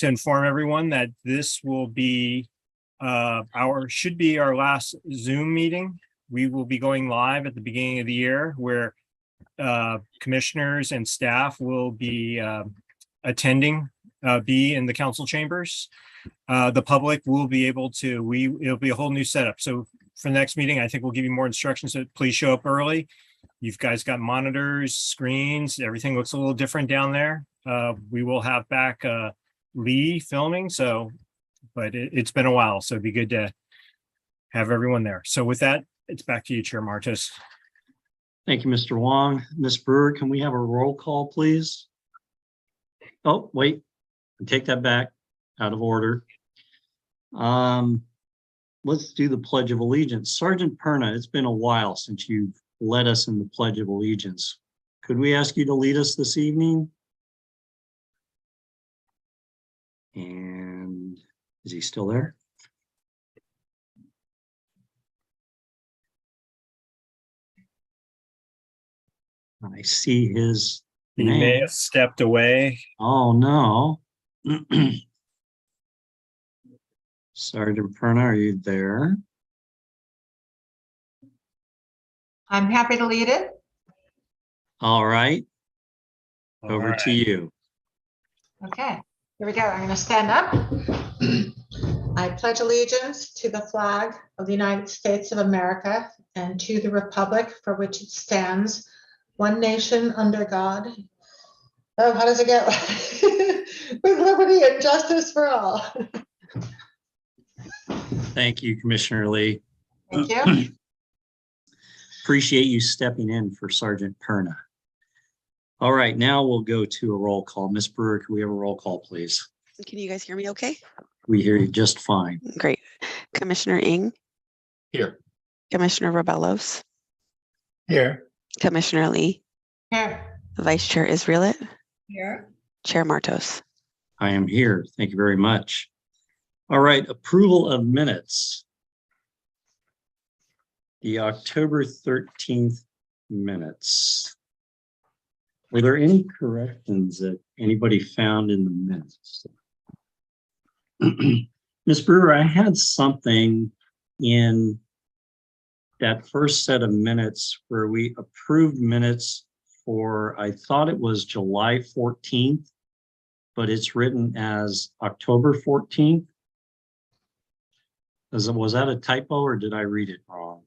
to inform everyone that this will be should be our last Zoom meeting. We will be going live at the beginning of the year where commissioners and staff will be attending, be in the council chambers. The public will be able to, it'll be a whole new setup. So for the next meeting, I think we'll give you more instructions. So please show up early. You guys got monitors, screens, everything looks a little different down there. We will have back Lee filming. So, but it's been a while. So it'd be good to have everyone there. So with that, it's back to you, Chair Martos. Thank you, Mr. Wong. Ms. Brewer, can we have a roll call, please? Oh, wait, take that back, out of order. Let's do the Pledge of Allegiance. Sergeant Perna, it's been a while since you've led us in the Pledge of Allegiance. Could we ask you to lead us this evening? And is he still there? I see his He name. may have stepped away. Oh, no. Sergeant Perna, are you there? I'm happy to lead it. All right. Over All right. to you. Okay, here we go. I'm going to stand up. I pledge allegiance to the flag of the United States of America and to the republic for which it stands, one nation under God. Oh, how does it go? With liberty and justice for all. Thank you, Commissioner Lee. Thank you. Appreciate you stepping in for Sergeant Perna. All right, now we'll go to a roll call. Ms. Brewer, can we have a roll call, please? Can you guys hear me okay? We hear you just fine. Great. Commissioner Ng, Here. Commissioner Rebellos, Here. Commissioner Lee, Here. Vice Chair Israelit, Here. Chair Martos. I am here. Thank you very much. All right, approval of minutes. The October 13th minutes. Were there any corrections that anybody found in the minutes? Ms. Brewer, I had something in that first set of minutes where we approved minutes for, I thought it was July 14th, but it's written as October 14th. Was that a typo or did I read it wrong?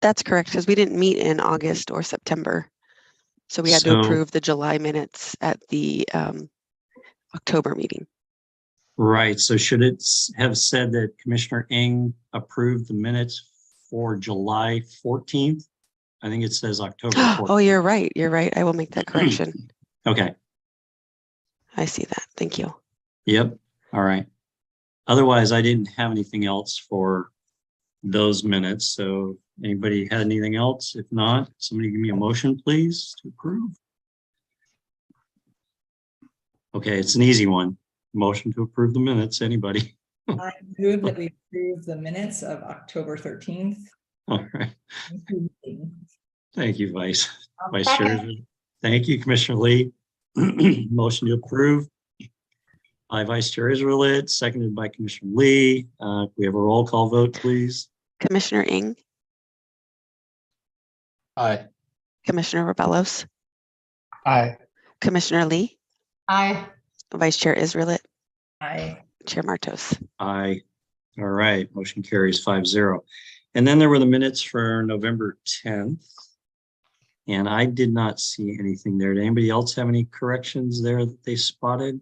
That's correct, because we didn't meet in August or September. So we had to approve the July minutes at the October meeting. Right. So should it have said that Commissioner Ng approved the minutes for July 14th? I think it says October 14th. Oh, you're right. You're right. I will make that correction. Okay. I see that. Thank you. Yep. All right. Otherwise, I didn't have anything else for those minutes. So anybody had anything else? If not, somebody give me a motion, please, to approve. Okay, it's an easy one. Motion to approve the minutes. Anybody? I move that we approve the minutes of October 13th. All right. Thank you, Vice Chair. Second. Thank you, Commissioner Lee. Motion to approve by Vice Chair Israelit, seconded by Commissioner Lee. We have a roll call vote, please. Commissioner Ng, Aye. Commissioner Rebellos, Aye. Commissioner Lee, Aye. Vice Chair Israelit, Aye. Chair Martos. Aye. All right, motion carries 5-0. And then there were the minutes for November 10th. And I did not see anything there. Did anybody else have any corrections there that they spotted?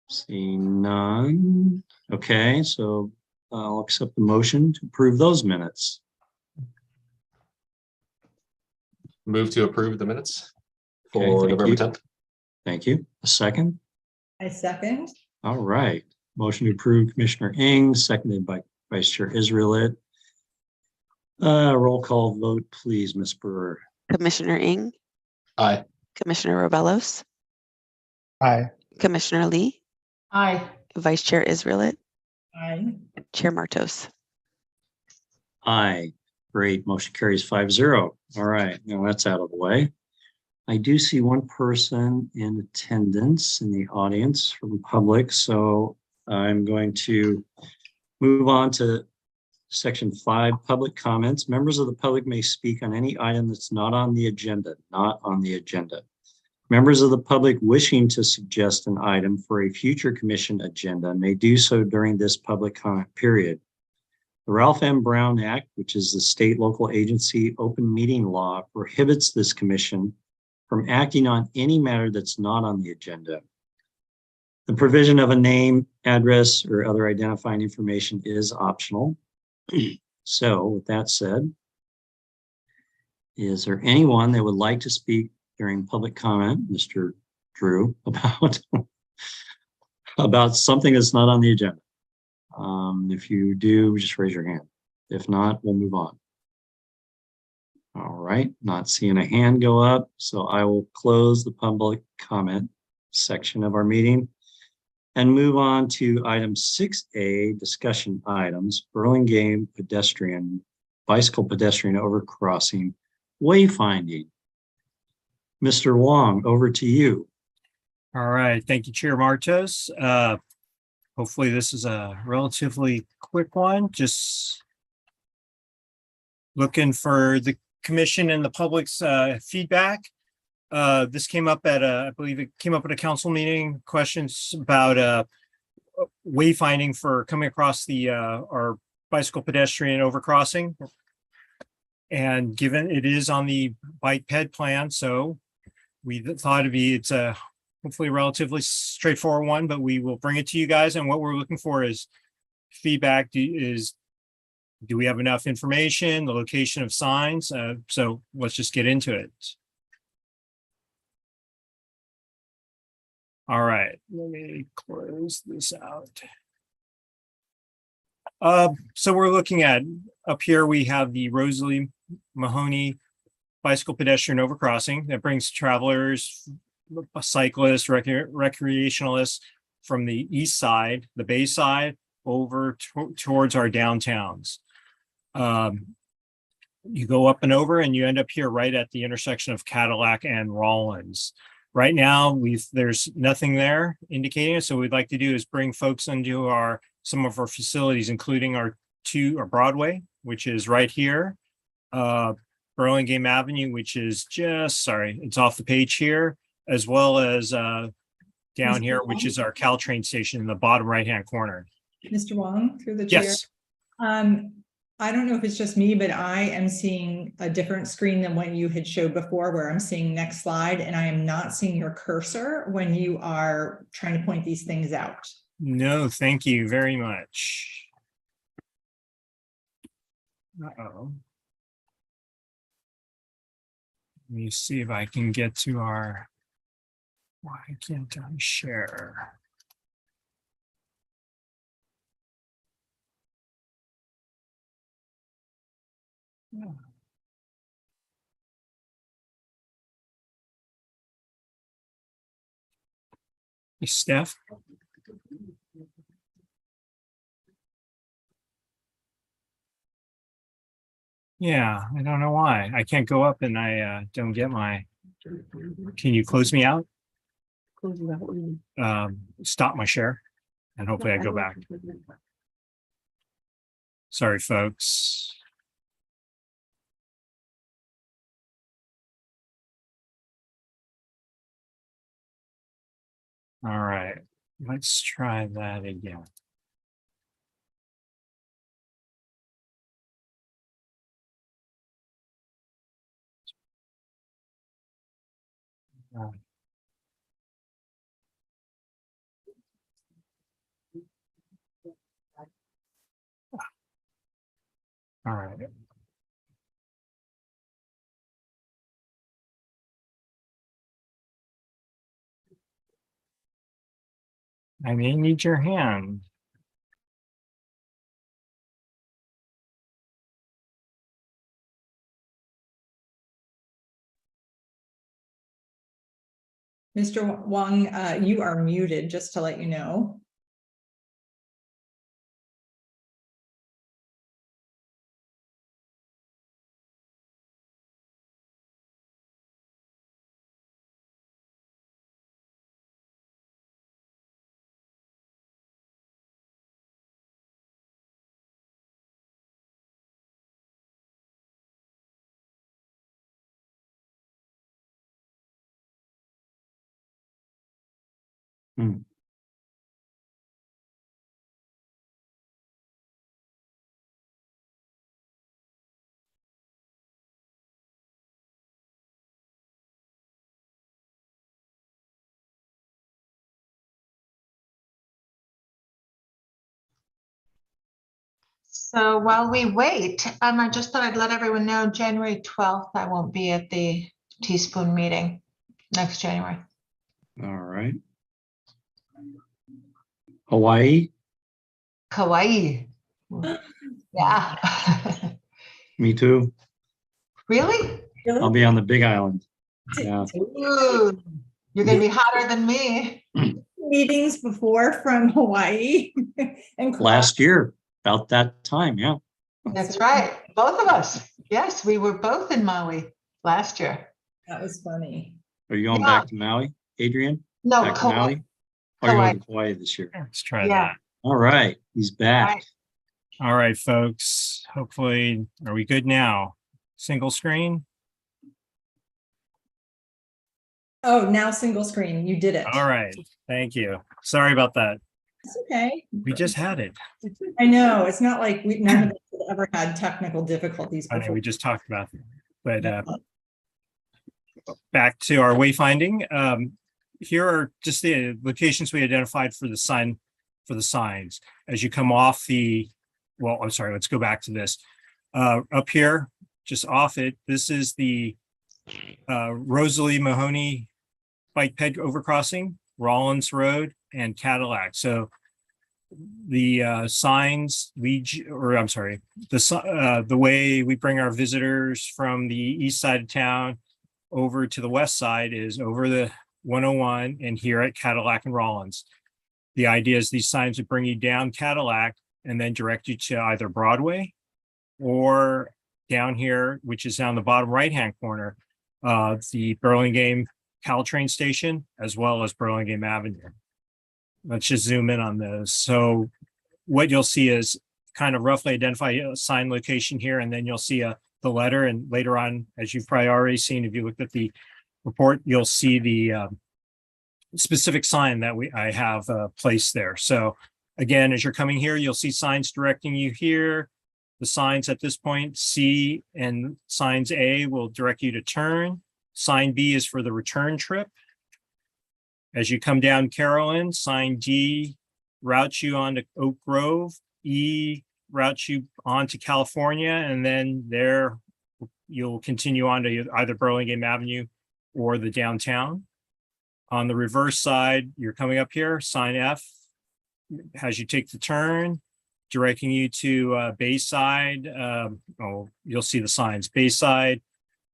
Seeing none. Okay, so I'll accept the motion to approve those minutes. Move to approve the minutes Okay, for thank November you. 10th. Thank you. A second? I second. All right. Motion to approve Commissioner Ng, seconded by Vice Chair Israelit. Roll call vote, please, Ms. Brewer. Commissioner Ng, Aye. Commissioner Rebellos, Aye. Commissioner Lee, Aye. Vice Chair Israelit, Aye. Chair Martos. Aye. Great. Motion carries 5-0. All right. Now that's out of the way. I do see one person in attendance in the audience from public, so I'm going to move on to Section 5, public comments. Members of the public may speak on any item that's not on the agenda, not on the agenda. Members of the public wishing to suggest an item for a future commission agenda may do so during this public comment period. The Ralph M. Brown Act, which is the state local agency open meeting law, prohibits this commission from acting on any matter that's not on the agenda. The provision of a name, address, or other identifying information is optional. So with that said, is there anyone that would like to speak during public comment, Mr. Drew, about something that's not on the agenda? If you do, just raise your hand. If not, we'll move on. All right, not seeing a hand go up, so I will close the public comment section of our meeting and move on to item 6A, discussion items, Burlingame bicycle pedestrian overcrossing wayfinding. Mr. Wong, over to you. All right, thank you, Chair Martos. Hopefully this is a relatively quick one, just looking for the commission and the public's feedback. This came up at I believe it came up at a council meeting, questions about wayfinding for coming across the our bicycle pedestrian overcrossing. And given it is on the bike ped plan, so we thought it's a hopefully relatively straightforward one, but we will bring it to you guys. And what we're looking for is feedback. Do we have enough information, the location of signs? So let's just get into it. All right, let me close this out. So we're looking at up here, we have the Rosalie Mahoney bicycle pedestrian overcrossing that brings travelers, cyclists, recreationalists from the east side, the Bay side, over towards our downtowns. You go up and over and you end up here right at the intersection of Cadillac and Rollins. Right now, there's nothing there indicating it. So what we'd like to do is bring folks into some of our facilities, including our Broadway, which is right here, Burlingame Avenue, which is it's off the page here, as well as down here, which is our Caltrain station in the bottom right-hand corner. Mr. Wong, through the chair. Yes. I don't know if it's just me, but I am seeing a different screen than what you had showed before, where I'm seeing next slide, and I am not seeing your cursor when you are trying to point these things out. No, thank you very much. Uh-oh. Let me see if I can get to our, why can't I share? Yeah. Hey, Steph? Yeah, I don't know why. I can't go up and I don't get my, can you close me out? Stop my share and hopefully I go back. Sorry, folks. All right, let's try that again. All right. I may need your hand. Mr. Wong, you are muted, just to let you know. So while we wait, I just thought I'd let everyone know, January 12th, I won't be at the Teaspoon meeting next January. All right. Hawaii, Kauai. Yeah. me too. Really? I'll be on the Big Island. Yeah. Ooh, you're gonna be hotter than me. Meetings before from Hawaii and Last year, about that time, yeah. That's right. Both of us. Yes, we were both in Maui last year. That was funny. Are you going Yeah. back to Maui, Adrian? No, Back to Kauai. Maui? Oh, you're Kauai. going to Hawaii this year. Let's try Yeah. that. All right, he's back. Right. All right, folks. Hopefully, are we good now? Single screen? Oh, now single screen. You did it. All right. Thank you. Sorry about that. It's okay. We just had it. I know. It's not like none of us have ever had technical difficulties I know before. we just talked about it. But back to our wayfinding. Here are just the locations we identified for the signs. As you come off well, I'm sorry, let's go back to this. Up here, just off it, this is the Rosalie Mahoney bike ped overcrossing, Rollins Road and Cadillac. So the signs the way we bring our visitors from the east side of town over to the west side is over the 101 and here at Cadillac and Rollins. The idea is these signs would bring you down Cadillac and then direct you to either Broadway or down here, which is down the bottom right-hand corner, the Burlingame Caltrain station, as well as Burlingame Avenue. Let's just zoom in on those. So what you'll see is kind of roughly identify a sign location here, and then you'll see the letter. And later on, as you've probably already seen, if you looked at the report, you'll see the specific sign that I have placed there. So again, as you're coming here, you'll see signs directing you here. The signs at this point, C and signs A will direct you to turn. Sign B is for the return trip. As you come down Carolyn, sign D routes you onto Oak Grove. E routes you onto California, and then there you'll continue on to either Burlingame Avenue or the downtown. On the reverse side, you're coming up here, sign F has you take the turn, directing you to Bayside. You'll see the signs, Bayside,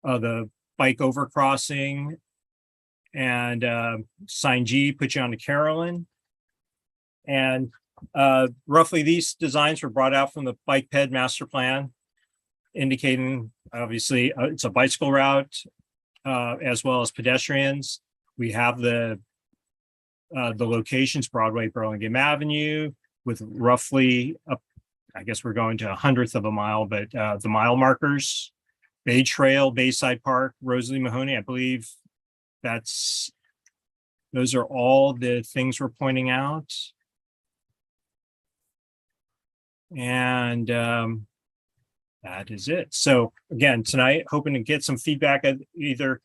the bike overcrossing, and sign G put you on to Carolyn. And roughly these designs were brought out from the bike ped master plan, indicating obviously it's a bicycle route as well as pedestrians. We have the locations, Broadway, Burlingame Avenue, with roughly up, I guess we're going to 1/100th of a mile, but the mile markers, Bay Trail, Bayside Park, Rosalie Mahoney, I believe those are all the things we're pointing out. And that is it. So again, tonight, hoping to get some feedback at either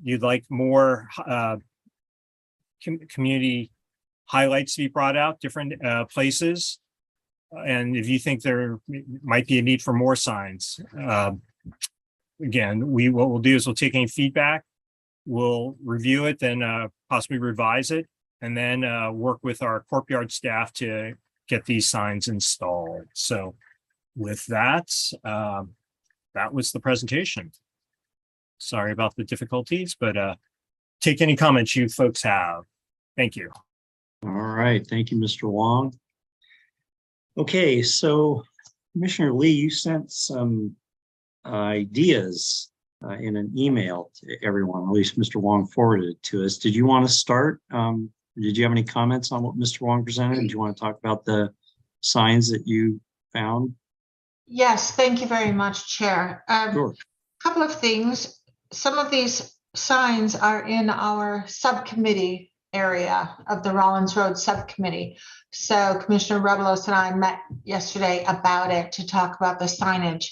you'd like more community highlights to be brought out, different places. And if you think there might be a need for more signs, again, what we'll do is we'll take any feedback, we'll review it, then possibly revise it, and then work with our courtyard staff to get these signs installed. So with that, that was the presentation. Sorry about the difficulties, but take any comments you folks have. Thank you. All right, thank you, Mr. Wong. Okay, so Commissioner Lee, you sent some ideas in an email to everyone, at least Mr. Wong forwarded it to us. Did you want to start? Did you have any comments on what Mr. Wong presented? Did you want to talk about the signs that you found? Yes, thank you very much, Chair. Sure. Couple of things. Some of these signs are in our subcommittee area of the Rollins Road subcommittee. So Commissioner Rebelos and I met yesterday about it to talk about the signage.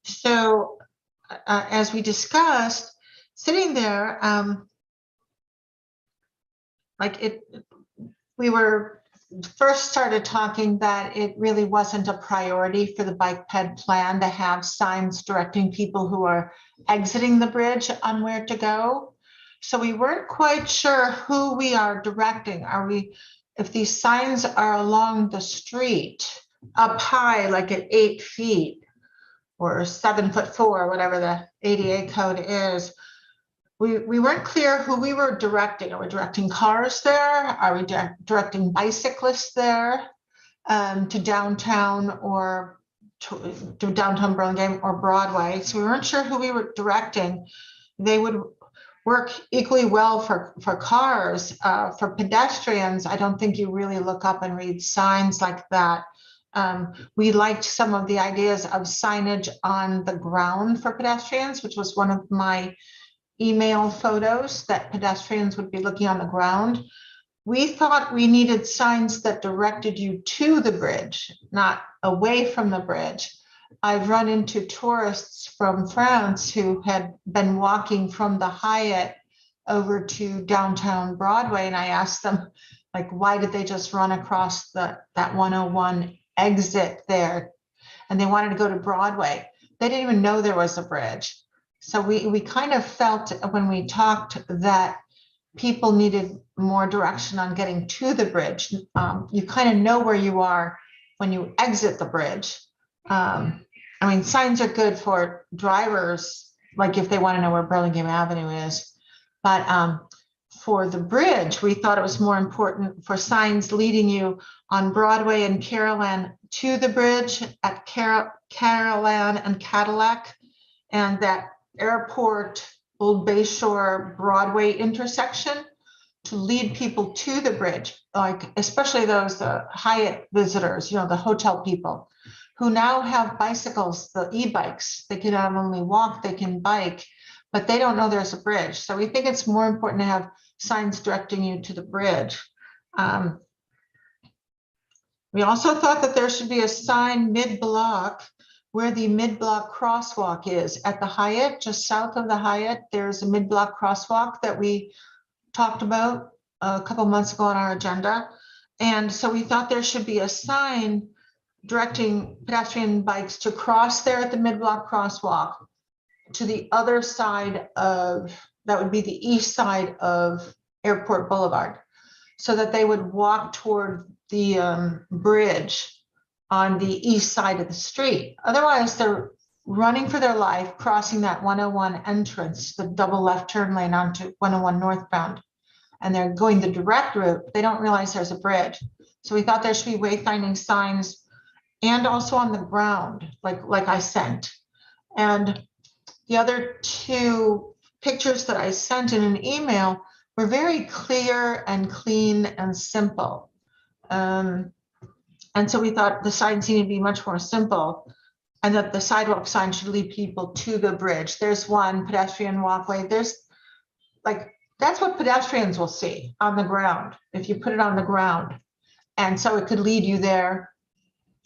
So as we discussed, sitting there, we were first started talking that it really wasn't a priority for the bike ped plan to have signs directing people who are exiting the bridge on where to go. So we weren't quite sure who we are directing. If these signs are along the street, up high, like at 8 feet or 7'4", whatever the ADA code is, we weren't clear who we were directing. Are we directing cars there? Are we directing bicyclists there to downtown or to downtown Burlingame or Broadway? So we weren't sure who we were directing. They would work equally well for cars. For pedestrians, I don't think you really look up and read signs like that. We liked some of the ideas of signage on the ground for pedestrians, which was one of my email photos, that pedestrians would be looking on the ground. We thought we needed signs that directed you to the bridge, not away from the bridge. I've run into tourists from France who had been walking from the Hyatt over to downtown Broadway, and I asked them, like, why did they just run across that 101 exit there? And they wanted to go to Broadway. They didn't even know there was a bridge. So we kind of felt when we talked that people needed more direction on getting to the bridge. You kind of know where you are when you exit the bridge. I mean, signs are good for drivers, like if they want to know where Burlingame Avenue is. But for the bridge, we thought it was more important for signs leading you on Broadway and Carolan to the bridge at Carolan and Cadillac, and that Airport, Old Bayshore, Broadway intersection to lead people to the bridge, like especially those Hyatt visitors, the hotel people who now have bicycles, the e-bikes. They can not only walk, they can bike, but they don't know there's a bridge. So we think it's more important to have signs directing you to the bridge. We also thought that there should be a sign mid-block where the mid-block crosswalk is at the Hyatt, just south of the Hyatt. There's a mid-block crosswalk that we talked about a couple months ago on our agenda. And so we thought there should be a sign directing pedestrian bikes to cross there at the mid-block crosswalk to the other side of, that would be the east side of Airport Boulevard, so that they would walk toward the bridge on the east side of the street. Otherwise, they're running for their life, crossing that 101 entrance, the double left turn lane onto 101 northbound, and they're going the direct route. They don't realize there's a bridge. So we thought there should be wayfinding signs and also on the ground, like I sent. And the other two pictures that I sent in an email were very clear and clean and simple. And so we thought the signs need to be much more simple, and that the sidewalk sign should lead people to the bridge. There's one pedestrian walkway. That's what pedestrians will see on the ground if you put it on the ground. And so it could lead you there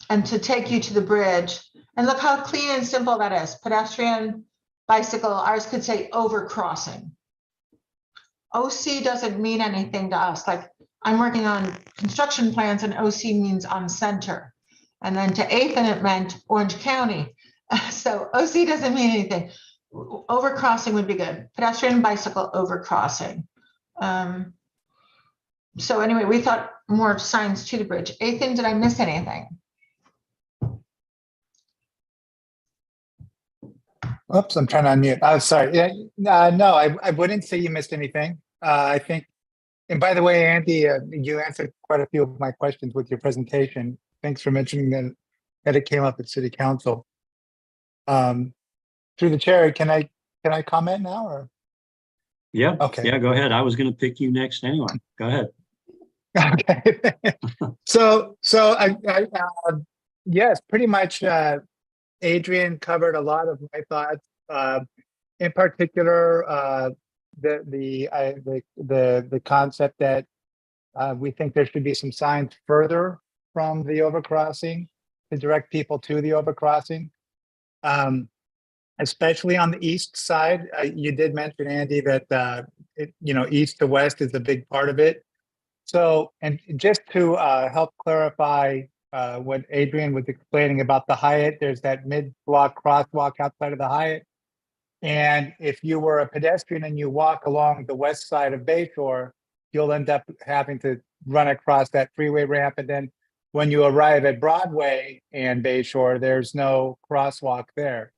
and to take you to the bridge. And look how clean and simple that is. Pedestrian, bicycle, ours could say overcrossing. OC doesn't mean anything to us. Like, I'm working on construction plans and OC means on center. And then to Athen, it meant Orange County. So OC doesn't mean anything. Overcrossing would be good. Pedestrian, bicycle, overcrossing. So anyway, we thought more signs to the bridge. Athen, did I miss anything? Oops, I'm trying to unmute. Oh, sorry. Yeah, no, I wouldn't say you missed anything. I think, and by the way, Andy, you answered quite a few of my questions with your presentation. Thanks for mentioning that it came up at City Council. Through the chair, can I comment now or? Yeah. Okay. Yeah, go ahead. I was going to pick you next anyway. Go ahead. Okay. So I yes, pretty much. Adrian covered a lot of my thoughts. In particular, the concept that we think there should be some signs further from the overcrossing to direct people to the overcrossing, especially on the east side. You did mention, Andy, that east to west is a big part of it. So, and just to help clarify what Adrian was explaining about the Hyatt, there's that mid-block crosswalk outside of the Hyatt. And if you were a pedestrian and you walk along the west side of Bayshore, you'll end up having to run across that freeway ramp. And then when you arrive at Broadway and Bayshore, there's no crosswalk there.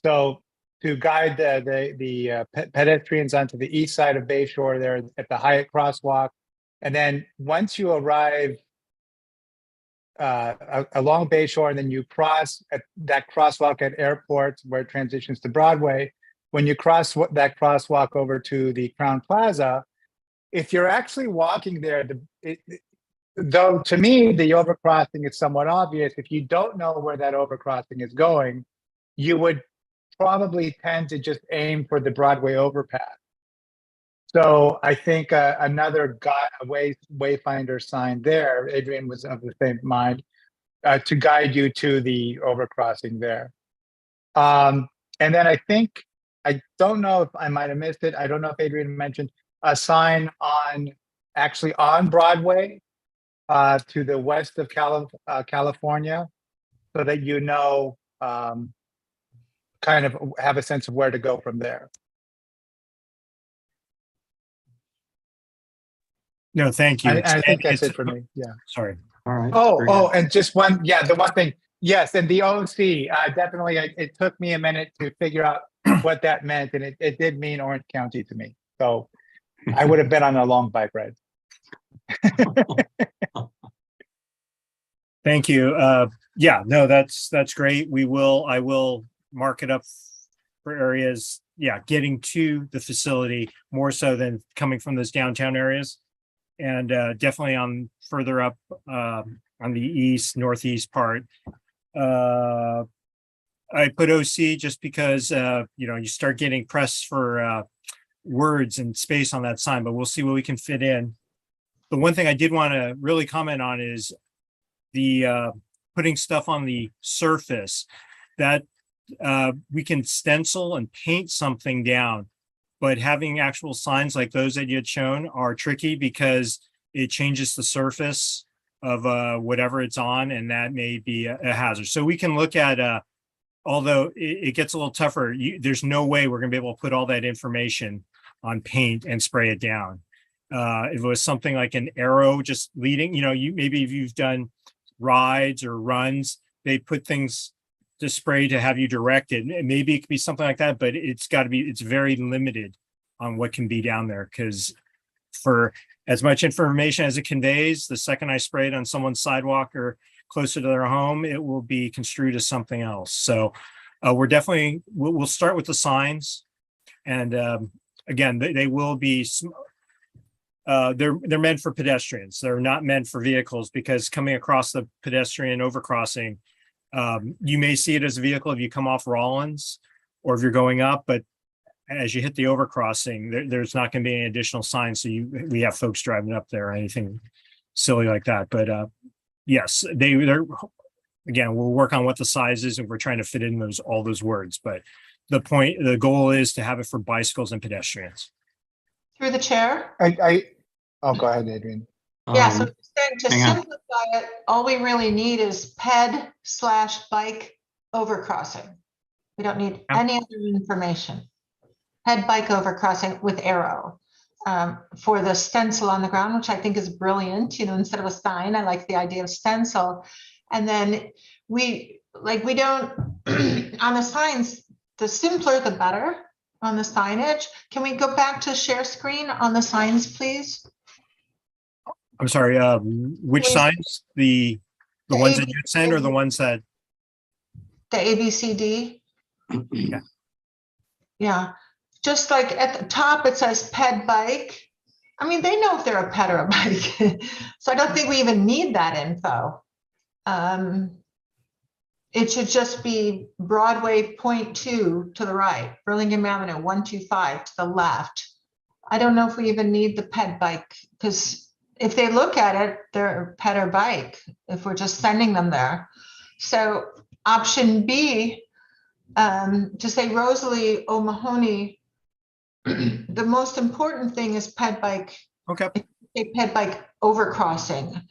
So to guide the pedestrians onto the east side of Bayshore, there at the Hyatt crosswalk. And then once you arrive along Bayshore, and then you cross at that crosswalk at Airport where it transitions to Broadway. When you cross that crosswalk over to the Crown Plaza, if you're actually walking there, though to me the overcrossing is somewhat obvious, if you don't know where that overcrossing is going, you would probably tend to just aim for the Broadway overpass. So I think another wayfinder sign there, Adrian was of the same mind, to guide you to the overcrossing there. And then I think, I don't know if I might have missed it. I don't know if Adrian mentioned a sign actually on Broadway to the west of California, so that you know, kind of have a sense of where to go from there. No, thank you. I think that's It's- it for me. Yeah. Sorry. All right. Oh, very good. and just one, the one thing, yes, and the OC, definitely, it took me a minute to figure out what that meant, and it did mean Orange County to me. So I would have been on a long bike ride. Thank you. Yeah, no, that's great. I will mark it up for areas, yeah, getting to the facility more so than coming from those downtown areas. And definitely on further up on the northeast part. I put OC just because you start getting press for words and space on that sign, but we'll see what we can fit in. The one thing I did want to really comment on is the putting stuff on the surface that we can stencil and paint something down, but having actual signs like those that you had shown are tricky because it changes the surface of whatever it's on, and that may be a hazard. So we can look at, although it gets a little tougher, there's no way we're going to be able to put all that information on paint and spray it down. If it was something like an arrow just leading, maybe if you've done rides or runs, they put things to spray to have you directed. Maybe it could be something like that, but it's very limited on what can be down there, because for as much information as it conveys, the second I spray it on someone's sidewalk or closer to their home, it will be construed as something else. So we'll start with the signs. And again, they will be, they're meant for pedestrians. They're not meant for vehicles, because coming across the pedestrian overcrossing, you may see it as a vehicle if you come off Rollins or if you're going up, but as you hit the overcrossing, there's not going to be any additional signs. So we have folks driving up there or anything silly like that. But yes, they're again, we'll work on what the size is and we're trying to fit in all those words. But the goal is to have it for bicycles and pedestrians. Through the chair. Oh, go ahead, Adrian. Yeah, so saying to hang on. simplify it, all we really need is ped/bike overcrossing. We don't need Yeah. any other information. Ped bike overcrossing with arrow for the stencil on the ground, which I think is brilliant. Instead of a sign, I like the idea of stencil. And then we don't on the signs, the simpler the better on the signage. Can we go back to share screen on the signs, please? I'm sorry, which Please. signs? The ones that you send or the ones that? The ABCD. Yeah. Yeah, just like at the top, it says ped bike. I mean, they know if they're a ped or a bike. So I don't think we even need that info. It should just be Broadway .2 to the right, Burlingame Avenue 125 to the left. I don't know if we even need the ped bike, because if they look at it, they're ped or bike if we're just sending them there. So option B, to say Rosalie O'Mahony, the most important thing is ped bike Okay. Cape Head bike overcrossing.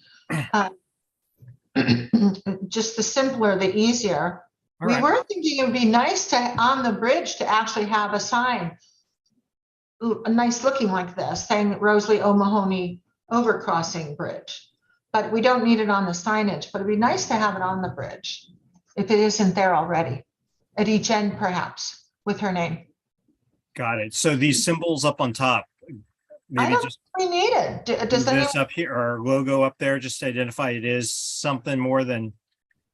Just the simpler, the easier. All We right. were thinking it would be nice to, on the bridge, to actually have a sign, a nice looking like this, saying Rosalie O'Mahony Overcrossing Bridge. But we don't need it on the signage, but it'd be nice to have it on the bridge if it isn't there already, at each end perhaps, with her name. Got it. So these symbols up on top, I maybe don't just think we need it. move Does anyone? this up here, or logo up there, just to identify it is something more than,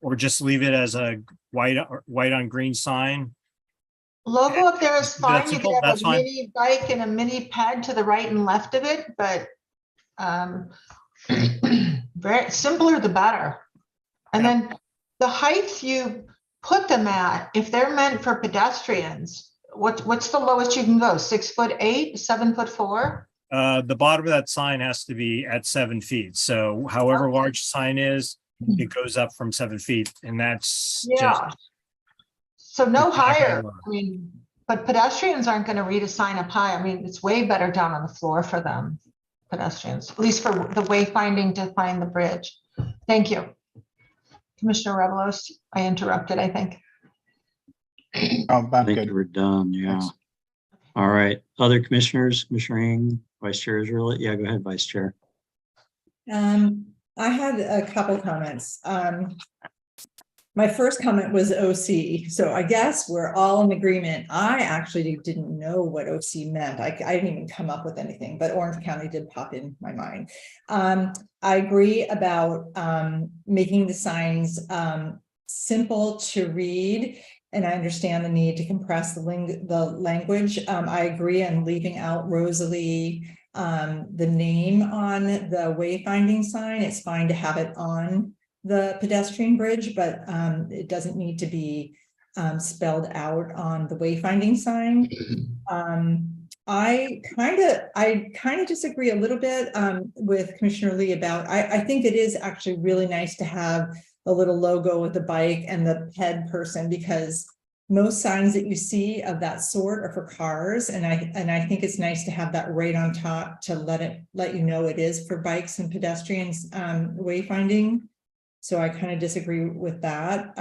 or just leave it as a white on green sign. Logo up there is That's fine. You simple, could have that's a fine. mini bike and a mini ped to the right and left of it, but very simpler the better. And Yep. then the height you put them at, if they're meant for pedestrians, what's the lowest you can go? 6'8", 7'4"? The bottom of that sign has to be at 7 feet. So however Okay. large the sign is, it goes up from 7 feet, and that's just, Yeah. So no It's not gonna higher. work. I mean, but pedestrians aren't going to read a sign up high. I mean, it's way better down on the floor for them, pedestrians, at least for the wayfinding to find the bridge. Thank you. Commissioner Revelos, I interrupted, I think. Oh, I I'm think good. we're done, yeah. Thanks. All right, other commissioners, Commissioner Ing, Vice Chair Israel, yeah, go ahead, Vice Chair. I had a couple comments. My first comment was OC, so I guess we're all in agreement. I actually didn't know what OC meant. I didn't even come up with anything, but Orange County did pop in my mind. I agree about making the signs simple to read, and I understand the need to compress the language. I agree on leaving out Rosalie, the name on the wayfinding sign. It's fine to have it on the pedestrian bridge, but it doesn't need to be spelled out on the wayfinding sign. I kind of disagree a little bit with Commissioner Lee about, I think it is actually really nice to have a little logo with the bike and the head person, because most signs that you see of that sort are for cars, and I think it's nice to have that right on top to let you know it is for bikes and pedestrians wayfinding. So I kind of disagree with that.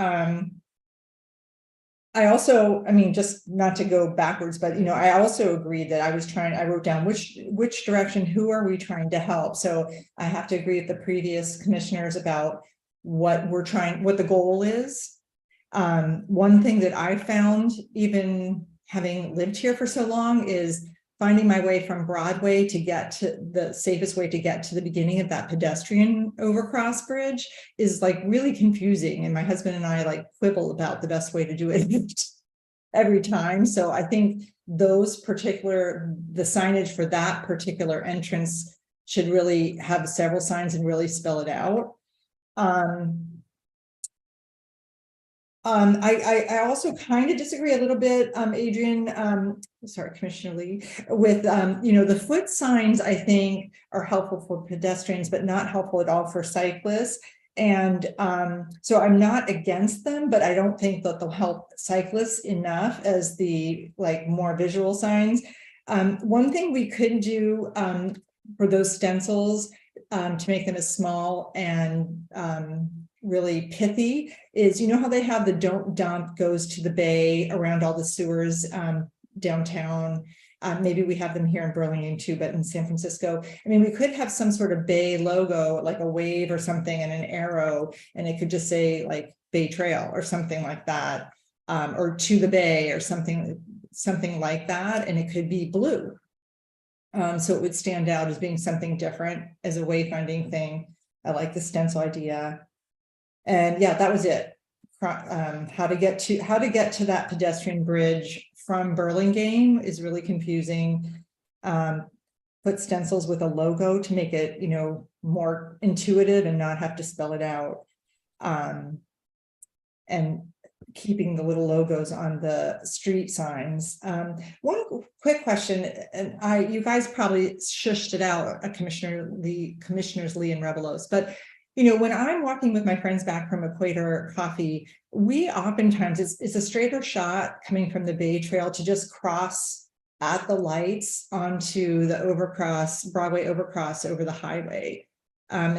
I also, I mean, just not to go backwards, but I also agreed that I wrote down which direction, who are we trying to help? So I have to agree with the previous commissioners about what the goal is. One thing that I found, even having lived here for so long, is finding my way from Broadway to get to the safest way to get to the beginning of that pedestrian overcross bridge is like really confusing. And my husband and I like quibble about the best way to do it every time. So I think the signage for that particular entrance should really have several signs and really spell it out. I also kind of disagree a little bit, Adrian, sorry, Commissioner Lee, with, the foot signs I think are helpful for pedestrians, but not helpful at all for cyclists. And so I'm not against them, but I don't think that they'll help cyclists enough as the more visual signs. One thing we could do for those stencils to make them as small and really pithy is, how they have the don't dump goes to the bay around all the sewers downtown. Maybe we have them here in Burlington too, but in San Francisco, I mean, we could have some sort of bay logo, like a wave or something and an arrow, and it could just say like Bay Trail or something like that, or to the bay or something like that. And it could be blue. So it would stand out as being something different as a wayfinding thing. I like the stencil idea. And yeah, that was it. How to get to that pedestrian bridge from Burlingame is really confusing. Put stencils with a logo to make it, more intuitive and not have to spell it out. And keeping the little logos on the street signs. One quick question, and you guys probably shushed it out, Commissioners Lee and Revelos, but when I'm walking with my friends back from Equator Coffee, we oftentimes, it's a straighter shot coming from the Bay Trail to just cross at the lights onto the overcross, Broadway overcross over the highway. And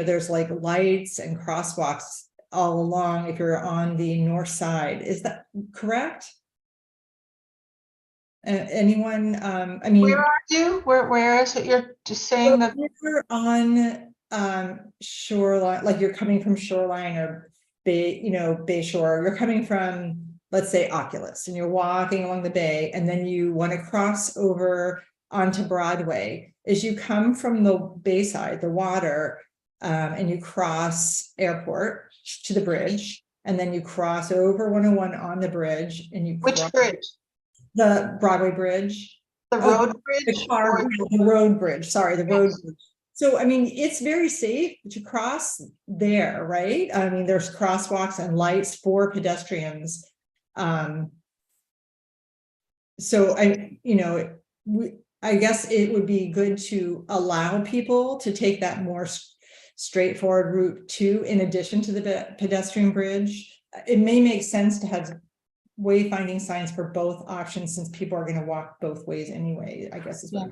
there's like lights and crosswalks all along if you're on the north side. Is that correct? Anyone, Where are you? Where is it? You're just saying that, you're on shoreline, like you're coming from Shoreline or Bay Shore, you're coming from, let's say, Oculus, and you're walking along the bay, and then you want to cross over onto Broadway. As you come from the bayside, the water, and you cross Airport to the bridge, and then you cross over 101 on the bridge, and you which cross bridge? the Broadway Bridge. The Oh, road bridge? The road bridge, sorry, the road bridge. So, I mean, it's very safe to cross there, right? I mean, there's crosswalks and lights for pedestrians. So I guess it would be good to allow people to take that more straightforward route too, in addition to the pedestrian bridge. It may make sense to have wayfinding signs for both options, since people are going to walk both ways anyway, I guess is what.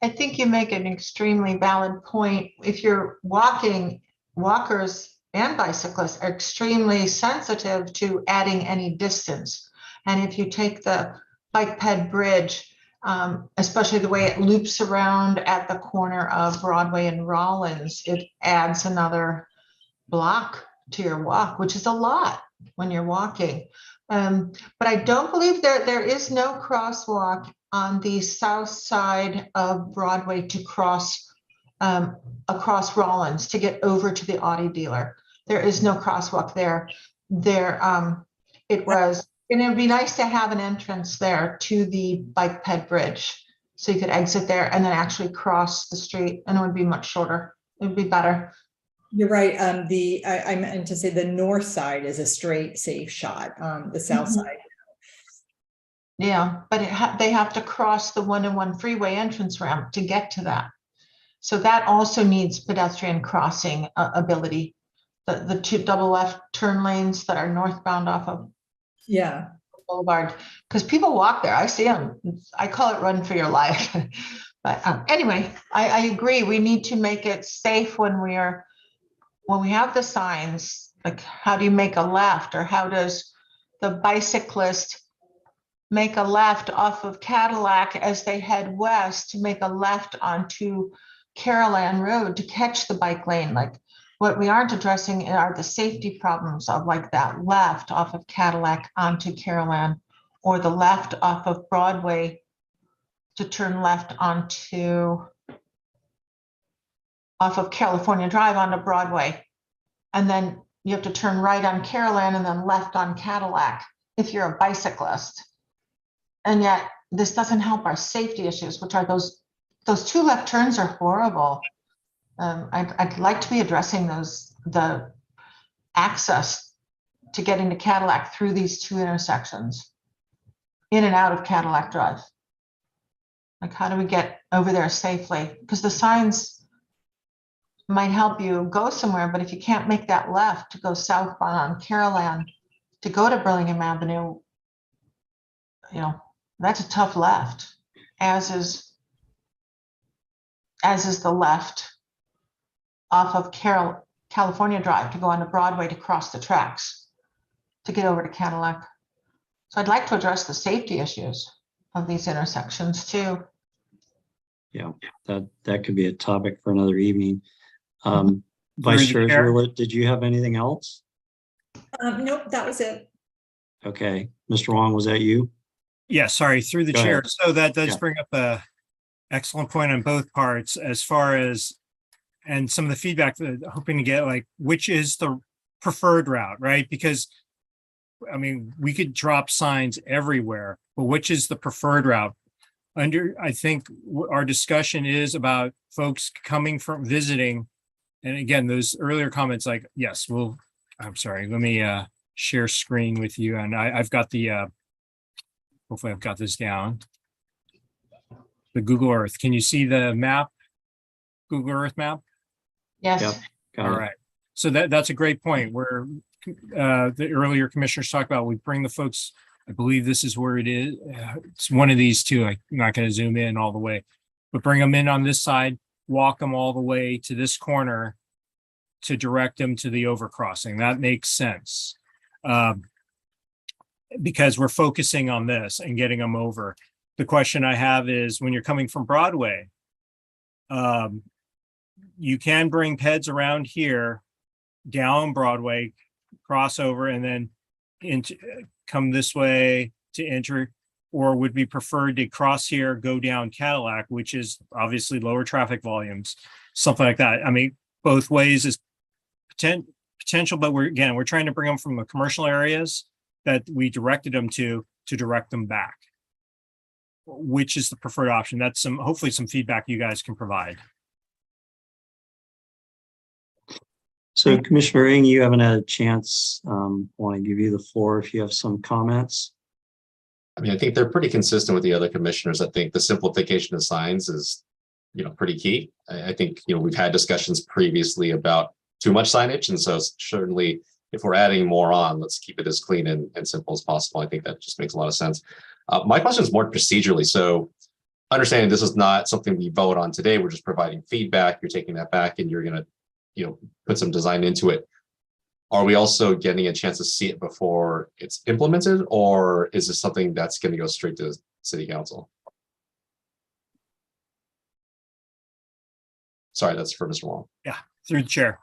I think you make an extremely valid point. If you're walking, walkers and bicyclists are extremely sensitive to adding any distance. And if you take the bike ped bridge, especially the way it loops around at the corner of Broadway and Rollins, it adds another block to your walk, which is a lot when you're walking. But I don't believe there is no crosswalk on the south side of Broadway to cross across Rollins to get over to the Audi dealer. There is no crosswalk there. It was, and it'd be nice to have an entrance there to the bike ped bridge, so you could exit there and then actually cross the street, and it would be much shorter. It would be better. You're right. I meant to say the north side is a straight, safe shot. The south side. Yeah, but they have to cross the 101 freeway entrance ramp to get to that. So that also needs pedestrian crossing ability. The two double left turn lanes that are northbound off of Boulevard, because people walk there. I see them. I call it run for your life. But anyway, I agree. We need to make it safe when we have the signs. Like, how do you make a left, or how does the bicyclist make a left off of Cadillac as they head west to make a left onto Carolan Road to catch the bike lane? Like, what we aren't addressing are the safety problems of like that left off of Cadillac onto Carolan, or the left off of Broadway to turn left onto off of California Drive onto Broadway. And then you have to turn right on Carolan and then left on Cadillac if you're a bicyclist. And yet this doesn't help our safety issues, which are those two left turns are horrible. I'd like to be addressing the access to getting to Cadillac through these two intersections, in and out of Cadillac Drive. Like, how do we get over there safely? Because the signs might help you go somewhere, but if you can't make that left to go southbound on Carolan to go to Burlingame Avenue, that's a tough left, as is the left off of California Drive to go onto Broadway to cross the tracks to get over to Cadillac. So I'd like to address the safety issues of these intersections too. Yeah, that could be a topic for another evening. Through Vice the chair. Treasurer, did you have anything else? Nope, that was it. Okay, Mr. Wong, was that you? Yeah, sorry, through the Go chair. ahead. So that does Yeah. bring up a excellent point on both parts, as far as, and some of the feedback that I'm hoping to get, like, which is the preferred route, right? Because, I mean, we could drop signs everywhere, but which is the preferred route? I think our discussion is about folks coming from visiting. And again, those earlier comments, like, yes, I'm sorry, let me share screen with you. And I've got hopefully I've got this down. The Google Earth. Can you see the map? Google Earth map? Yes. Yep. Got All it. right. So that's a great point, where the earlier commissioners talked about, we bring the folks I believe this is where it is. It's one of these two. I'm not going to zoom in all the way, but bring them in on this side, walk them all the way to this corner to direct them to the overcrossing. That makes sense. Because we're focusing on this and getting them over. The question I have is when you're coming from Broadway, you can bring PEDs around here, down Broadway, cross over, and then into come this way to enter, or would be preferred to cross here, go down Cadillac, which is obviously lower traffic volumes, something like that. I mean, both ways is potential, but we're trying to bring them from the commercial areas that we directed them to direct them back. Which is the preferred option? That's hopefully some feedback you guys can provide. So Commissioner Ng, you haven't had a chance. Want to give you the floor if you have some comments. I mean, I think they're pretty consistent with the other commissioners. I think the simplification of signs is, pretty key. I think, we've had discussions previously about too much signage. And so certainly if we're adding more on, let's keep it as clean and simple as possible. I think that just makes a lot of sense. My question is more procedurally. So understanding this is not something we vote on today, we're just providing feedback. You're taking that back and you're going to, put some design into it. Are we also getting a chance to see it before it's implemented, or is this something that's going to go straight to City Council? Sorry, that's for Mr. Wong. Yeah, through the chair.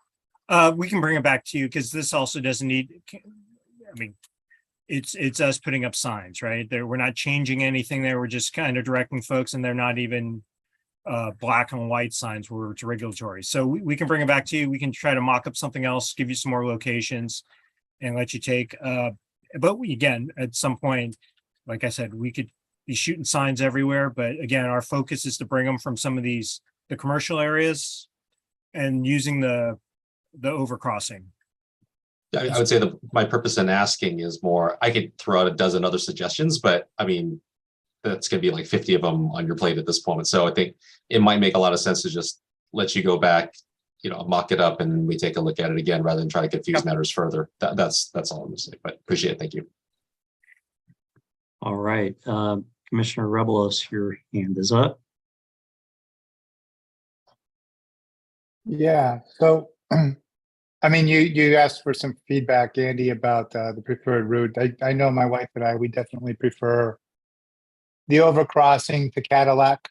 We can bring it back to you because this also doesn't need, I mean, it's us putting up signs, right? We're not changing anything there. We're just kind of directing folks, and they're not even black and white signs where it's regulatory. So we can bring it back to you. We can try to mock up something else, give you some more locations and let you take, but again, at some point, like I said, we could be shooting signs everywhere. But again, our focus is to bring them from some of the commercial areas and using the overcrossing. I would say my purpose in asking is more, I could throw out a dozen other suggestions, but I mean, that's going to be like 50 of them on your plate at this point. So I think it might make a lot of sense to just let you go back, mock it up, and we take a look at it again rather than try to confuse matters further. That's all I'm going to say, but appreciate it. Thank you. All right. Commissioner Rebelos, your hand is up. Yeah, so, I mean, you asked for some feedback, Andy, about the preferred route. I know my wife and I, we definitely prefer the overcrossing to Cadillac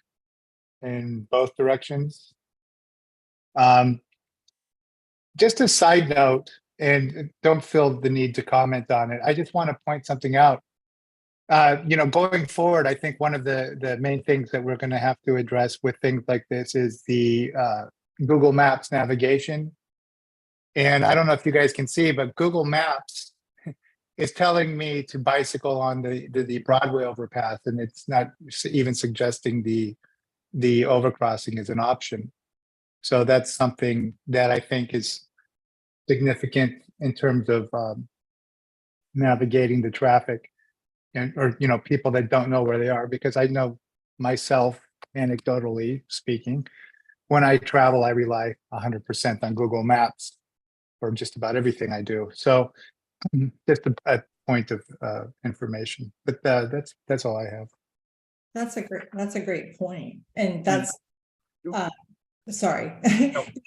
in both directions. Just a side note, and don't feel the need to comment on it. I just want to point something out. Going forward, I think one of the main things that we're going to have to address with things like this is the Google Maps navigation. And I don't know if you guys can see, but Google Maps is telling me to bicycle on the Broadway overpass, and it's not even suggesting the overcrossing is an option. So that's something that I think is significant in terms of navigating the traffic, or people that don't know where they are, because I know myself, anecdotally speaking, when I travel, I rely 100% on Google Maps for just about everything I do. So just a point of information, but that's all I have. That's a great point. And that's, sorry.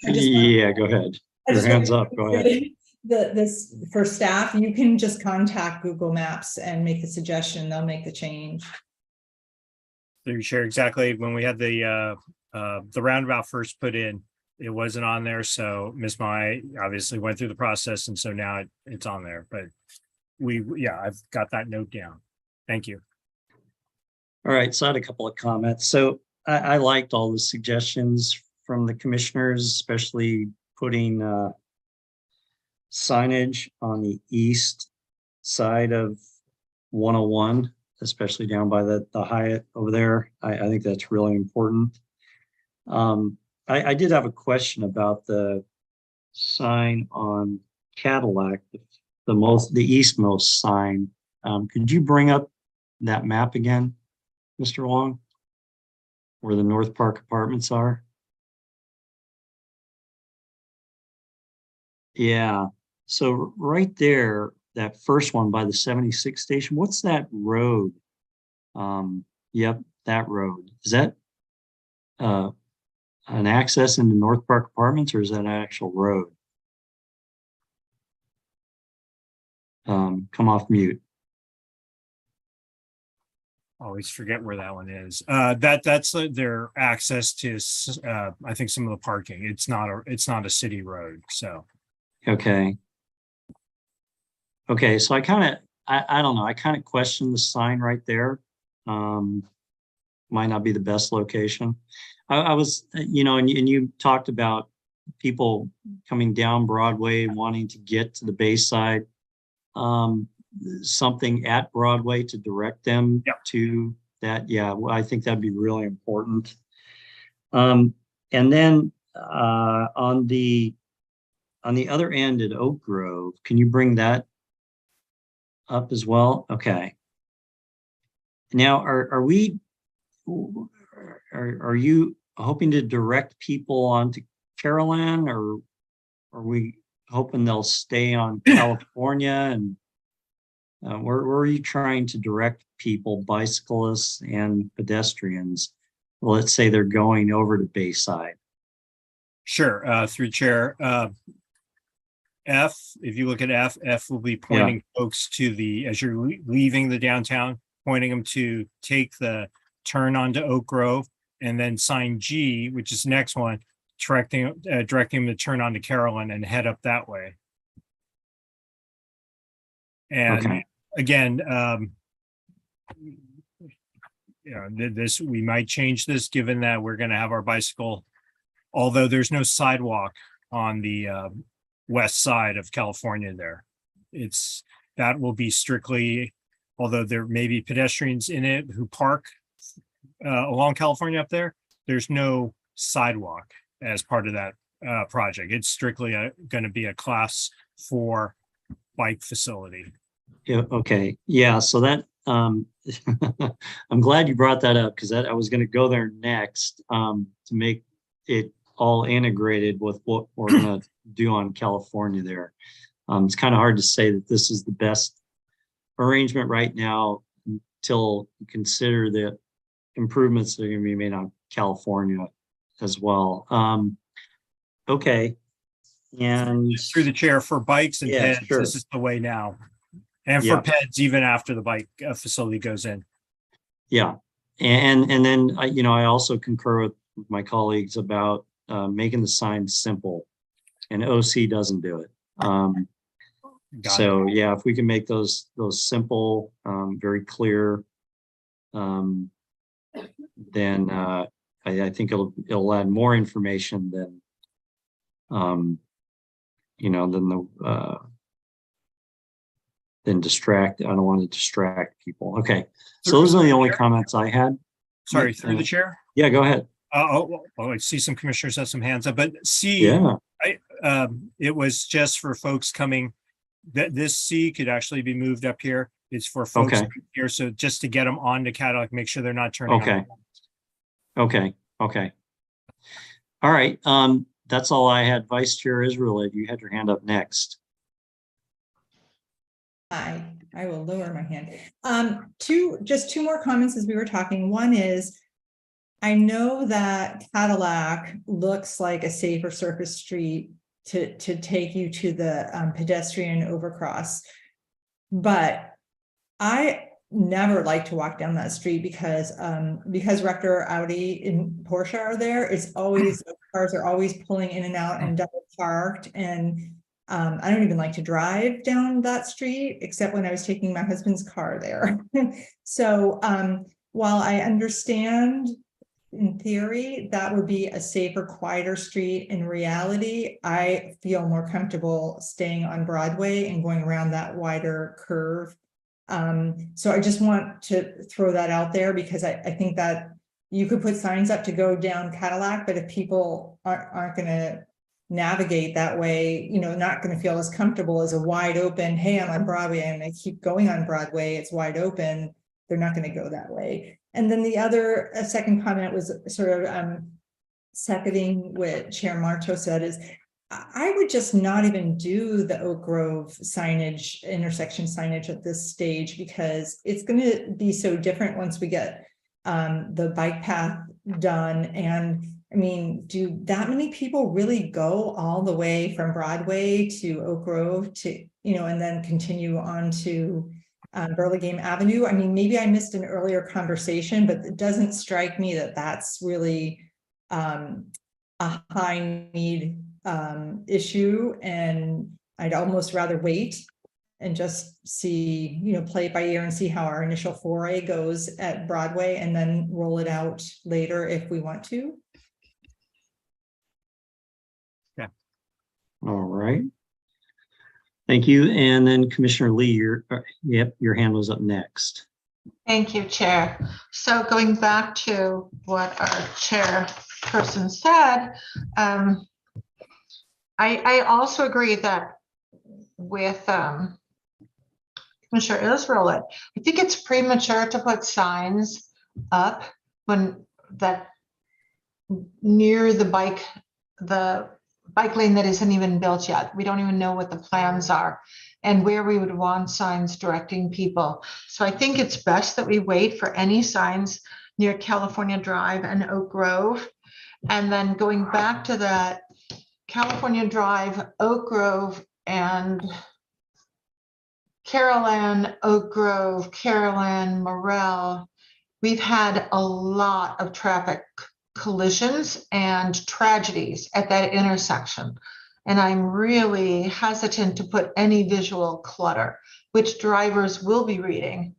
Yeah, go ahead. Your hand's up, go ahead. This for staff, you can just contact Google Maps and make the suggestion, they'll make the change. Through chair, exactly. When we had the roundabout first put in, it wasn't on there. So Ms. Mai obviously went through the process, and so now it's on there. But I've got that note down. Thank you. All right, so I had a couple of comments. So I liked all the suggestions from the commissioners, especially putting signage on the east side of 101, especially down by the Hyatt over there. I think that's really important. I did have a question about the sign on Cadillac, the eastmost sign. Could you bring up that map again, Mr. Wong, where the North Park Apartments are? Yeah, so right there that first one by the 76 station. What's that road? Yep, that road. Is that an access into North Park Apartments, or is that an actual road? Come off mute. Always forget where that one is. That's their access to, I think, some of the parking. It's not a city road, so. Okay. Okay, so I don't know. I kind of question the sign right there. Might not be the best location. I was, and you talked about people coming down Broadway wanting to get to the Bayside. Something at Broadway to direct them to that. Yeah, well, I think that'd be really important. And then on the other end at Oak Grove, can you bring that up as well? Okay. Now, are you hoping to direct people onto Caroline, or are we hoping they'll stay on California? And where are you trying to direct people, bicyclists and pedestrians? Let's say they're going over to Bayside. Sure, through chair. F, if you look at F will be pointing folks to as you're leaving the downtown, pointing them to take the turn onto Oak Grove, and then sign G, which is the next one, directing them to turn onto Carolyn and head up that way. And again, we might change this given that we're going to have our bicycle, although there's no sidewalk on the west side of California there. That will be strictly, although there may be pedestrians in it who park along California up there, there's no sidewalk as part of that project. It's strictly going to be a class 4 bike facility. Yeah, okay. Yeah, so that I'm glad you brought that up, because I was going to go there next to make it all integrated with what we're going to do on California there. It's kind of hard to say that this is the best arrangement right now until you consider the improvements that are going to be made on California as well. Okay. And Through the chair, for bikes and Yeah, peds, sure. this is the way now. And for Yeah. peds, even after the bike facility goes in. yeah, and then I also concur with my colleagues about making the sign simple, and OC doesn't do it. Got So yeah, if we can make those simple, very clear, then I think it'll add more information than than distract. I don't want to distract people. Okay, so those are the only comments I had. Sorry, through the chair. Yeah, go ahead. I see some commissioners have some hands up, but C, Yeah, it was just for folks coming, that this C could actually be moved up here. It's for folks Okay. here. So just to get them onto Cadillac, make sure they're not turning. Okay. Okay. All right. That's all I had. Vice Chair Israel, you had your hand up next. I will lower my hand. Just two more comments as we were talking. One is, I know that Cadillac looks like a safer surface street to take you to the pedestrian overcross, but I never like to walk down that street because Rector, Audi, and Porsche are there. It's always, cars are always pulling in and out and double parked, and I don't even like to drive down that street, except when I was taking my husband's car there. So while I understand in theory that would be a safer, quieter street, in reality, I feel more comfortable staying on Broadway and going around that wider curve. So I just want to throw that out there, because I think that you could put signs up to go down Cadillac, but if people aren't going to navigate that way, not going to feel as comfortable as a wide open, hey, I'm on Broadway and I keep going on Broadway, it's wide open, they're not going to go that way. And then the other second comment was sort of seconding what Chair Marto said, is I would just not even do the Oak Grove signage, intersection signage at this stage, because it's going to be so different once we get the bike path done. And I mean, do that many people really go all the way from Broadway to Oak Grove to, and then continue on to Burlingame Avenue? I mean, maybe I missed an earlier conversation, but it doesn't strike me that that's really a high need issue, and I'd almost rather wait and just see, play it by ear and see how our initial foray goes at Broadway, and then roll it out later if we want to. All right. Thank you. And then Commissioner Lee, your hand was up next. Thank you, Chair. So going back to what our chairperson said, I also agree that with Commissioner Israel, I think it's premature to put signs up when that near the bike lane that isn't even built yet. We don't even know what the plans are and where we would want signs directing people. So I think it's best that we wait for any signs near California Drive and Oak Grove. And then going back to that, California Drive, Oak Grove, and Caroline, Oak Grove, Caroline, Morel, we've had a lot of traffic collisions and tragedies at that intersection. And I'm really hesitant to put any visual clutter, which drivers will be reading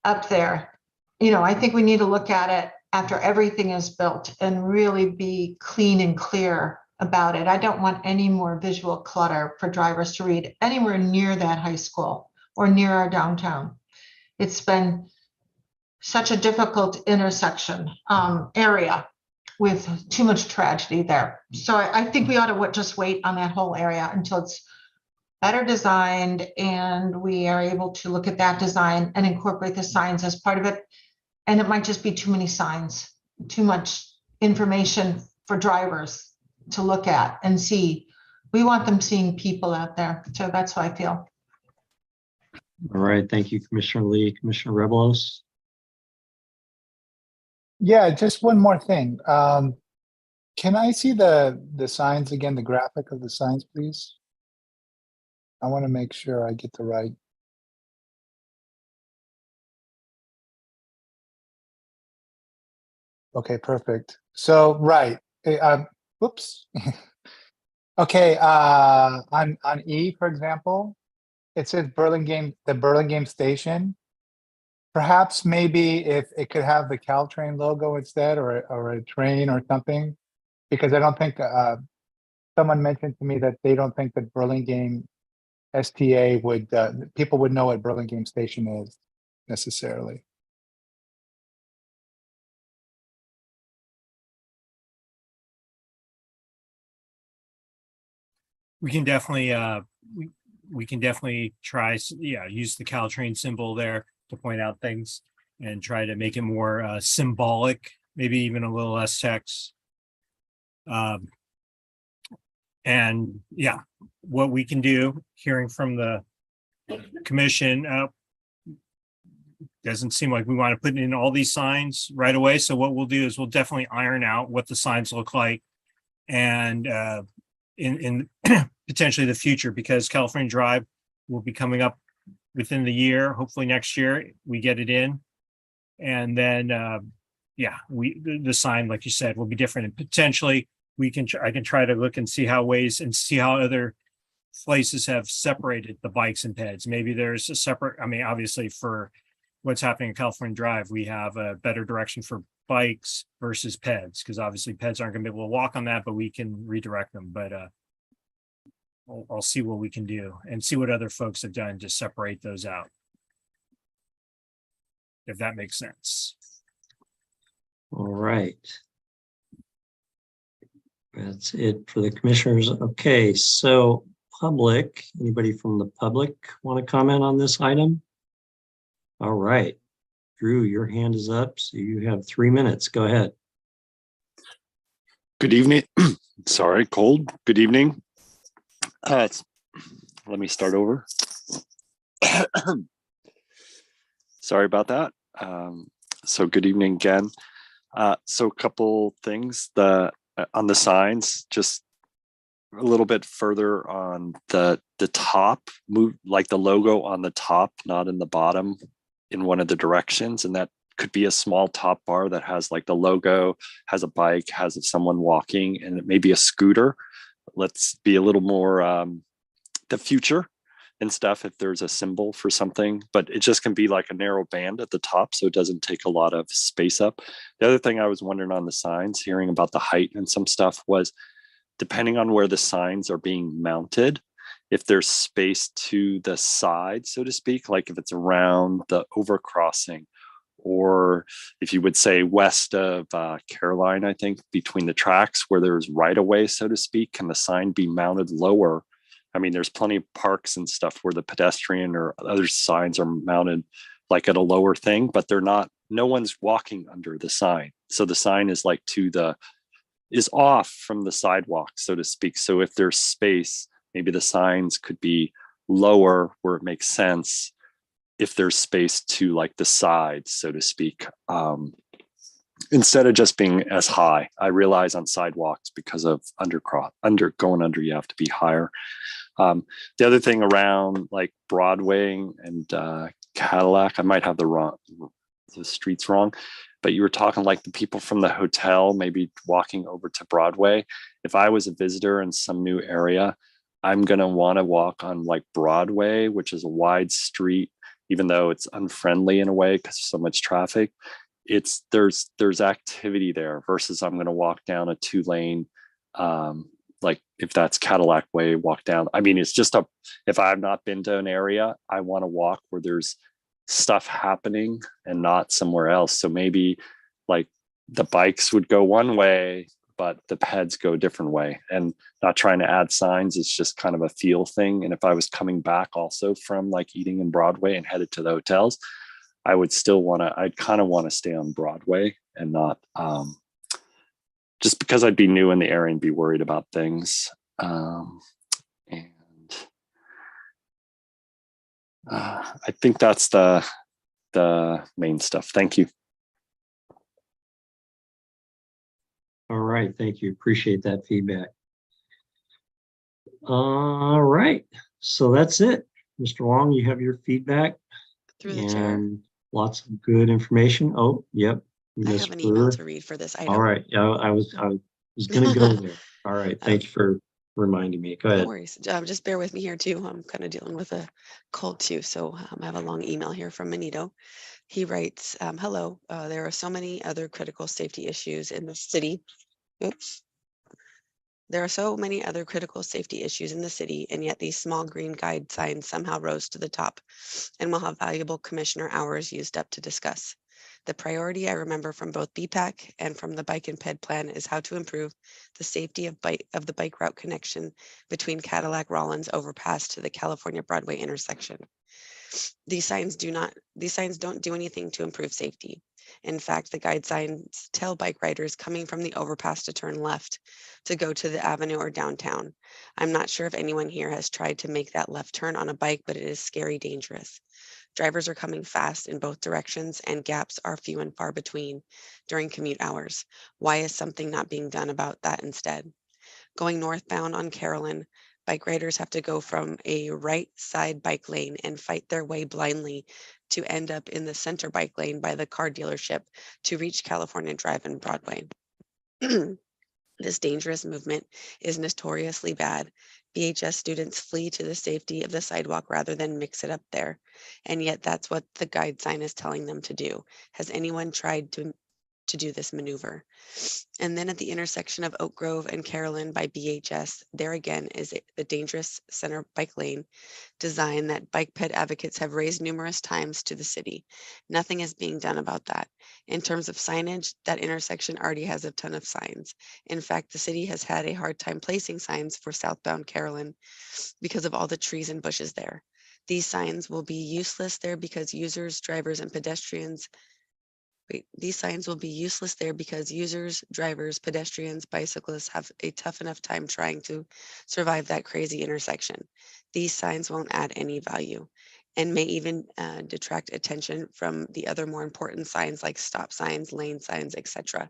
up there. I think we need to look at it after everything is built and really be clean and clear about it. I don't want any more visual clutter for drivers to read anywhere near that high school or near our downtown. It's been such a difficult intersection area with too much tragedy there. So I think we ought to just wait on that whole area until it's better designed and we are able to look at that design and incorporate the signs as part of it. And it might just be too many signs, too much information for drivers to look at and see. We want them seeing people out there. So that's how I feel. All right. Thank you, Commissioner Lee. Commissioner Rebelos. Yeah, just one more thing. Can I see the signs again, the graphic of the signs, please? I want to make sure I get the right. Okay, perfect. So, right. Whoops. Okay, on E, for example, it says the Burlingame station. Perhaps maybe if it could have the Caltrain logo instead, or a train or something, because I don't think someone mentioned to me that they don't think that Burlingame STA would people would know what Burlingame Station is necessarily. We can definitely we can definitely try, use the Caltrain symbol there to point out things and try to make it more symbolic, maybe even a little less text. And yeah, what we can do, hearing from the commission, doesn't seem like we want to put in all these signs right away. So what we'll do is we'll definitely iron out what the signs look like and in potentially the future, because California Drive will be coming up within the year. Hopefully next year we get it in, and then the sign, like you said, will be different. And potentially I can try to look and see how other places have separated the bikes and peds. Maybe there's a separate. I mean, obviously for what's happening in California Drive, we have a better direction for bikes versus peds, because obviously peds aren't going to be able to walk on that, but we can redirect them. But I'll see what we can do and see what other folks have done to separate those out, if that makes sense. All right. That's it for the commissioners. Okay, so public, anybody from the public want to comment on this item? All right. Drew, your hand is up, so you have 3 minutes. Go ahead. Good evening. Sorry, cold. Good evening. Let me start over. Sorry about that. So good evening again. So a couple things on the signs, just a little bit further on the top, move like the logo on the top, not in the bottom, in one of the directions, and that could be a small top bar that has like the logo, has a bike, has someone walking, and it may be a scooter. Let's be a little more the future and stuff if there's a symbol for something, but it just can be like a narrow band at the top so it doesn't take a lot of space up. The other thing I was wondering on the signs, hearing about the height and some stuff, was depending on where the signs are being mounted, if there's space to the side, so to speak, like if it's around the overcrossing, or if you would say west of Caroline, I think, between the tracks where there's right of way, so to speak, can the sign be mounted lower? I mean, there's plenty of parks and stuff where the pedestrian or other signs are mounted like at a lower thing, but they're not, no one's walking under the sign. So the sign is like is off from the sidewalk, so to speak. So if there's space, maybe the signs could be lower where it makes sense if there's space to like the sides, so to speak, instead of just being as high. I realize on sidewalks, because of going under, you have to be higher. The other thing around like Broadway and Cadillac, I might have the streets wrong, but you were talking like the people from the hotel maybe walking over to Broadway. If I was a visitor in some new area, I'm going to want to walk on like Broadway, which is a wide street, even though it's unfriendly in a way because so much traffic. There's activity there versus I'm going to walk down a 2-lane, like if that's Cadillac Way, walk down. I mean, it's just if I've not been to an area, I want to walk where there's stuff happening and not somewhere else. So maybe like the bikes would go one way, but the peds go a different way, and not trying to add signs. It's just kind of a feel thing. And if I was coming back also from like eating in Broadway and headed to the hotels, I would still I'd kind of want to stay on Broadway and not, just because I'd be new in the area and be worried about things. And I think that's the main stuff. Thank you. All right, thank you. Appreciate that feedback. All right, so that's it. Mr. Long, you have your feedback Through the chair. and lots of good information. Oh, yep. I Ms. have an email Brewer. to read for this item. All right, yeah, I was gonna go there. All right, thank you for reminding me. Go No ahead. worries. Just bear with me here too. I'm kind of dealing with a cold too. So I have a long email here from Manito. He writes, hello, there are so many other critical safety issues in the city. Oops. There are so many other critical safety issues in the city, and yet these small green guide signs somehow rose to the top and will have valuable commissioner hours used up to discuss. The priority I remember from both BPAC and from the bike and ped plan is how to improve the safety of the bike route connection between Cadillac Rollins overpass to the California Broadway intersection. These signs don't do anything to improve safety. In fact, the guide signs tell bike riders coming from the overpass to turn left to go to the avenue or downtown. I'm not sure if anyone here has tried to make that left turn on a bike, but it is scary dangerous. Drivers are coming fast in both directions and gaps are few and far between during commute hours. Why is something not being done about that instead? Going northbound on Carolyn, bike riders have to go from a right side bike lane and fight their way blindly to end up in the center bike lane by the car dealership to reach California Drive and Broadway. This dangerous movement is notoriously bad. BHS students flee to the safety of the sidewalk rather than mix it up there. And yet that's what the guide sign is telling them to do. Has anyone tried to do this maneuver? And then at the intersection of Oak Grove and Carolyn by BHS, there again is the dangerous center bike lane design that bike ped advocates have raised numerous times to the city. Nothing is being done about that. In terms of signage, that intersection already has a ton of signs. In fact, the city has had a hard time placing signs for southbound Carolyn because of all the trees and bushes there. These signs will be useless there because users, drivers, and pedestrians These signs will be useless there because users, drivers, pedestrians, bicyclists have a tough enough time trying to survive that crazy intersection. These signs won't add any value and may even detract attention from the other more important signs like stop signs, lane signs, etc.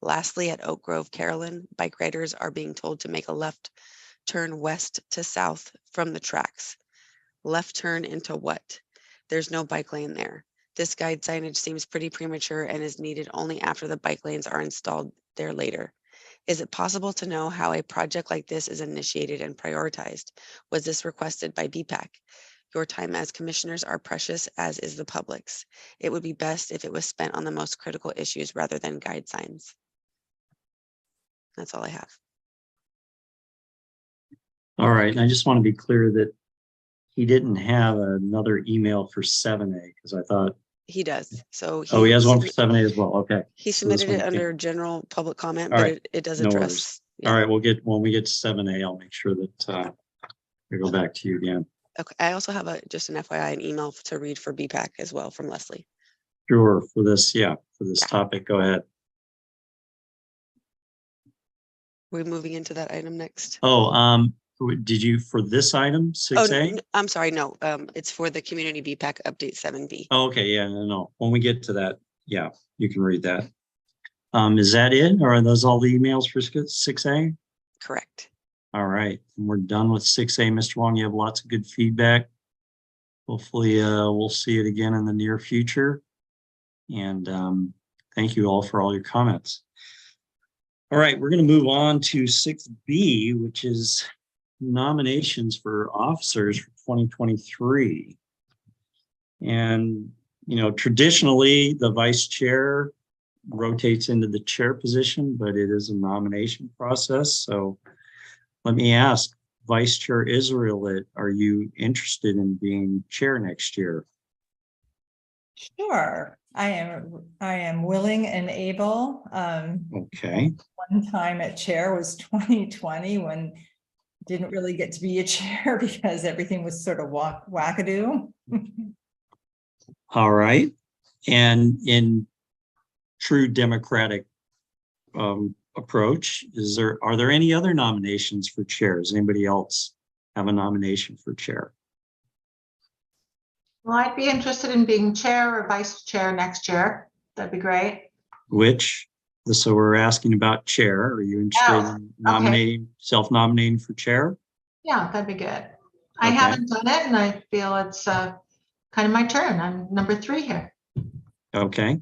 Lastly, at Oak Grove, Carolyn, bike riders are being told to make a left turn west to south from the tracks. Left turn into what? There's no bike lane there. This guide signage seems pretty premature and is needed only after the bike lanes are installed there later. Is it possible to know how a project like this is initiated and prioritized? Was this requested by BPAC? Your time as commissioners are precious, as is the public's. It would be best if it was spent on the most critical issues rather than guide signs. That's all I have. All right, and I just want to be clear that he didn't have another email for 7A because I thought, He does. So oh, he has one for 7A as well. Okay. He So this submitted one it came- under general public comment, All but right, it does no address. All right, when we get to 7A, I'll make sure that we go back to you again. Okay. I also have just an FYI, an email to read for BPAC as well from Leslie. Sure, for this topic, go ahead. We're moving into that item next. Oh, did you, for this item, Oh, 6A? I'm sorry. No, it's for the community BPAC update 7B. Oh, okay, yeah, no. When we get to that, yeah, you can read that. Is that it? Or are those all the emails for 6A? Correct. All right, and we're done with 6A. Mr. Wong, you have lots of good feedback. Hopefully, we'll see it again in the near future. And thank you all for all your comments. All right, we're going to move on to 6B, which is nominations for officers for 2023. And, you know, traditionally, the vice chair rotates into the chair position, but it is a nomination process. So let me ask, Vice Chair Israel, are you interested in being chair next year? Sure, I am willing and able. Okay, One time at chair was 2020 when didn't really get to be a chair because everything was sort of wackadoo. all right. And in true democratic approach, are there any other nominations for chairs? Anybody else have a nomination for chair? Well, I'd be interested in being chair or vice chair next year. That'd be great. So we're asking about chair. Are you interested in nominating, self-nominating for chair? Yeah, that'd be good. I Okay. haven't done it and I feel it's kind of my turn. I'm number 3 here. Okay.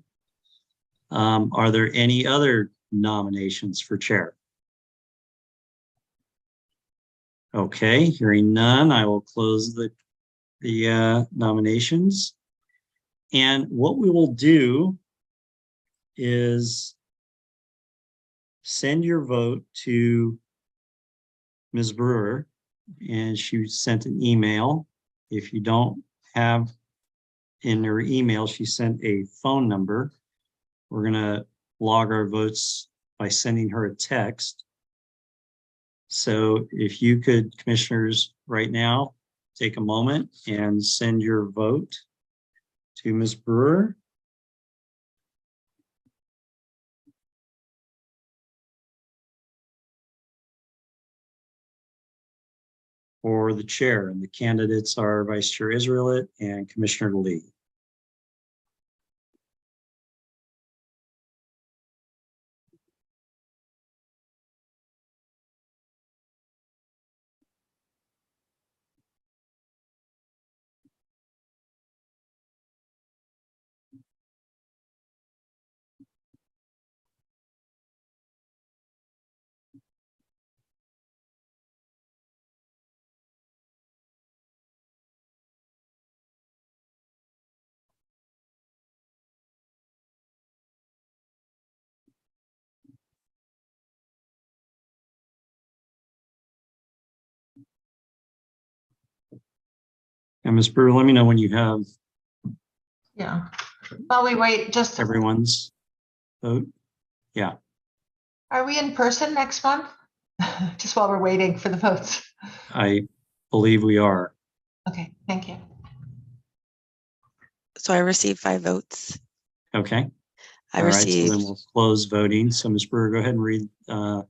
Are there any other nominations for chair? Okay, hearing none, I will close the nominations. And what we will do is send your vote to Ms. Brewer, and she sent an email. If you don't have in her email, she sent a phone number. We're going to log our votes by sending her a text. So if you could, commissioners, right now, take a moment and send your vote to Ms. Brewer. For the chair, and the candidates are Vice Chair Israelit and Commissioner Lee. And Ms. Brewer, let me know when you have Yeah. While we wait, just, everyone's vote. Yeah, are we in person next month? Just while we're waiting for the votes. I believe we are. Okay, thank you. So I received 5 votes. Okay, I All right, so then received, we'll close voting. So Ms. Brewer, go ahead and read the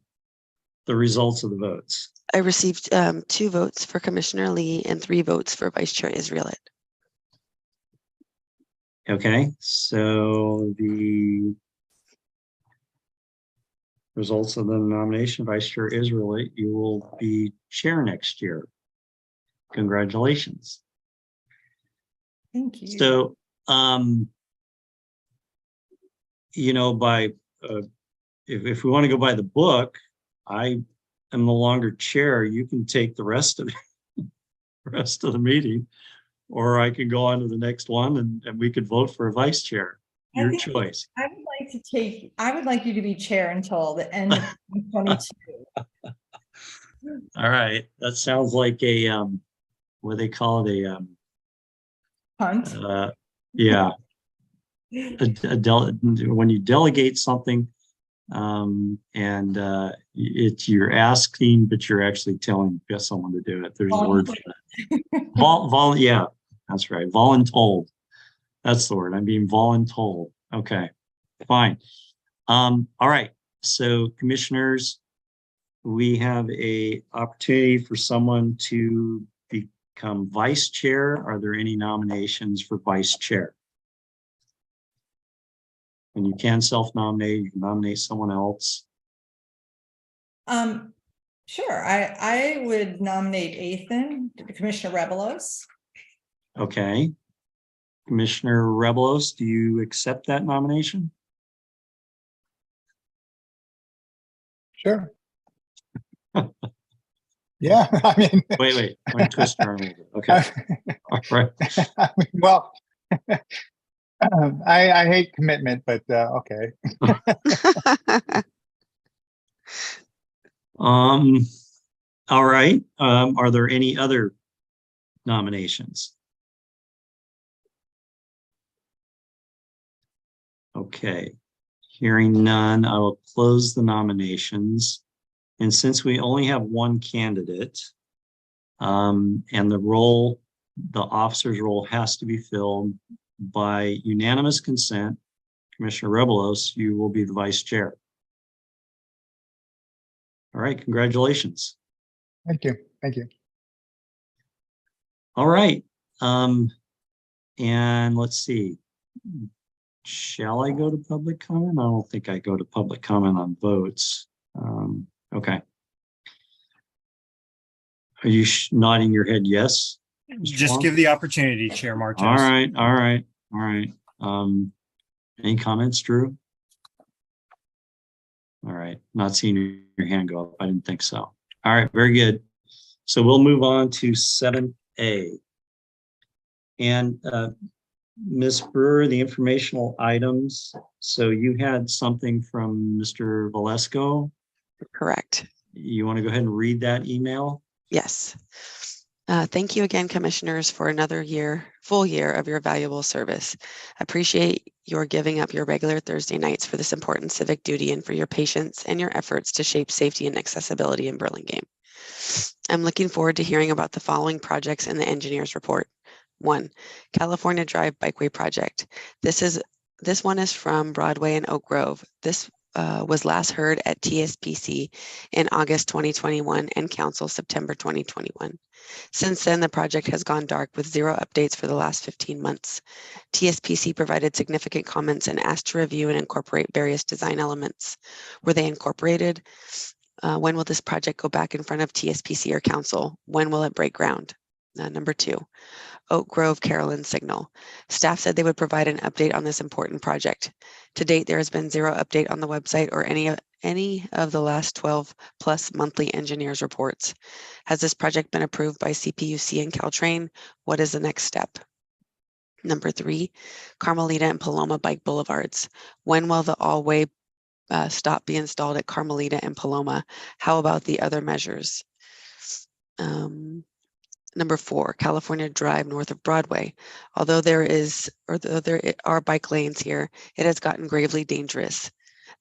results of the votes. I received 2 votes for Commissioner Lee and 3 votes for Vice Chair Israelit. Okay, so the results of the nomination, Vice Chair Israelite, you will be chair next year. Congratulations. Thank you. So, you know, if we want to go by the book, I am no longer chair. You can take the rest of the meeting, or I can go on to the next one and we could vote for a vice chair. Your think- choice. I would like you to be chair until the end of 2022. All right, that sounds like a what do they call it? A Hunt. yeah. When you delegate something, and it's you're asking, but you're actually telling someone to do it. There's a word for that. Yeah, that's right. Voluntold. That's the word. I'm being voluntold. Okay, fine. All right. So commissioners, we have a opportunity for someone to become vice chair. Are there any nominations for vice chair? And you can self-nominate, you can nominate someone else. Sure. I would nominate Ethan, Commissioner Rebelos. Okay. Commissioner Rebelos, do you accept that nomination? Sure. Yeah, I mean. Wait, let me twist your arm a little bit. Okay. All right. Well, I hate commitment, but okay. All right. Are there any other nominations? Okay. Hearing none, I will close the nominations. And since we only have one candidate, and the officer's role has to be filled by unanimous consent, Commissioner Rebelos, you will be the vice chair. All right, congratulations. Thank you. Thank you. All right. And let's see. Shall I go to public comment? I don't think I go to public comment on votes. Okay. Are you nodding your head yes? Mr. Just Wong? give the opportunity, Chair Martins. All right. Any comments, Drew? All right, not seeing your hand go up. I didn't think so. All right, very good. So we'll move on to 7A. And Ms. Brewer, the informational items. So you had something from Mr. Valesco. Correct. You want to go ahead and read that email? Yes. Thank you again, commissioners, for another full year of your valuable service. Appreciate your giving up your regular Thursday nights for this important civic duty and for your patience and your efforts to shape safety and accessibility in Burlingame. I'm looking forward to hearing about the following projects in the engineer's report. 1, California Drive Bikeway Project. This one is from Broadway and Oak Grove. This was last heard at TSPC in August 2021 and Council September 2021. Since then, the project has gone dark with 0 updates for the last 15 months. TSPC provided significant comments and asked to review and incorporate various design elements. Were they incorporated? When will this project go back in front of TSPC or Council? When will it break ground? Number 2, Oak Grove Carolyn Signal. Staff said they would provide an update on this important project. To date, there has been 0 update on the website or any of the last 12 plus monthly engineers reports. Has this project been approved by CPUC and Caltrain? What is the next step? Number 3, Carmelita and Paloma Bike Boulevards. When will the all-way stop be installed at Carmelita and Paloma? How about the other measures? Number 4, California Drive north of Broadway. Although there are bike lanes here, it has gotten gravely dangerous.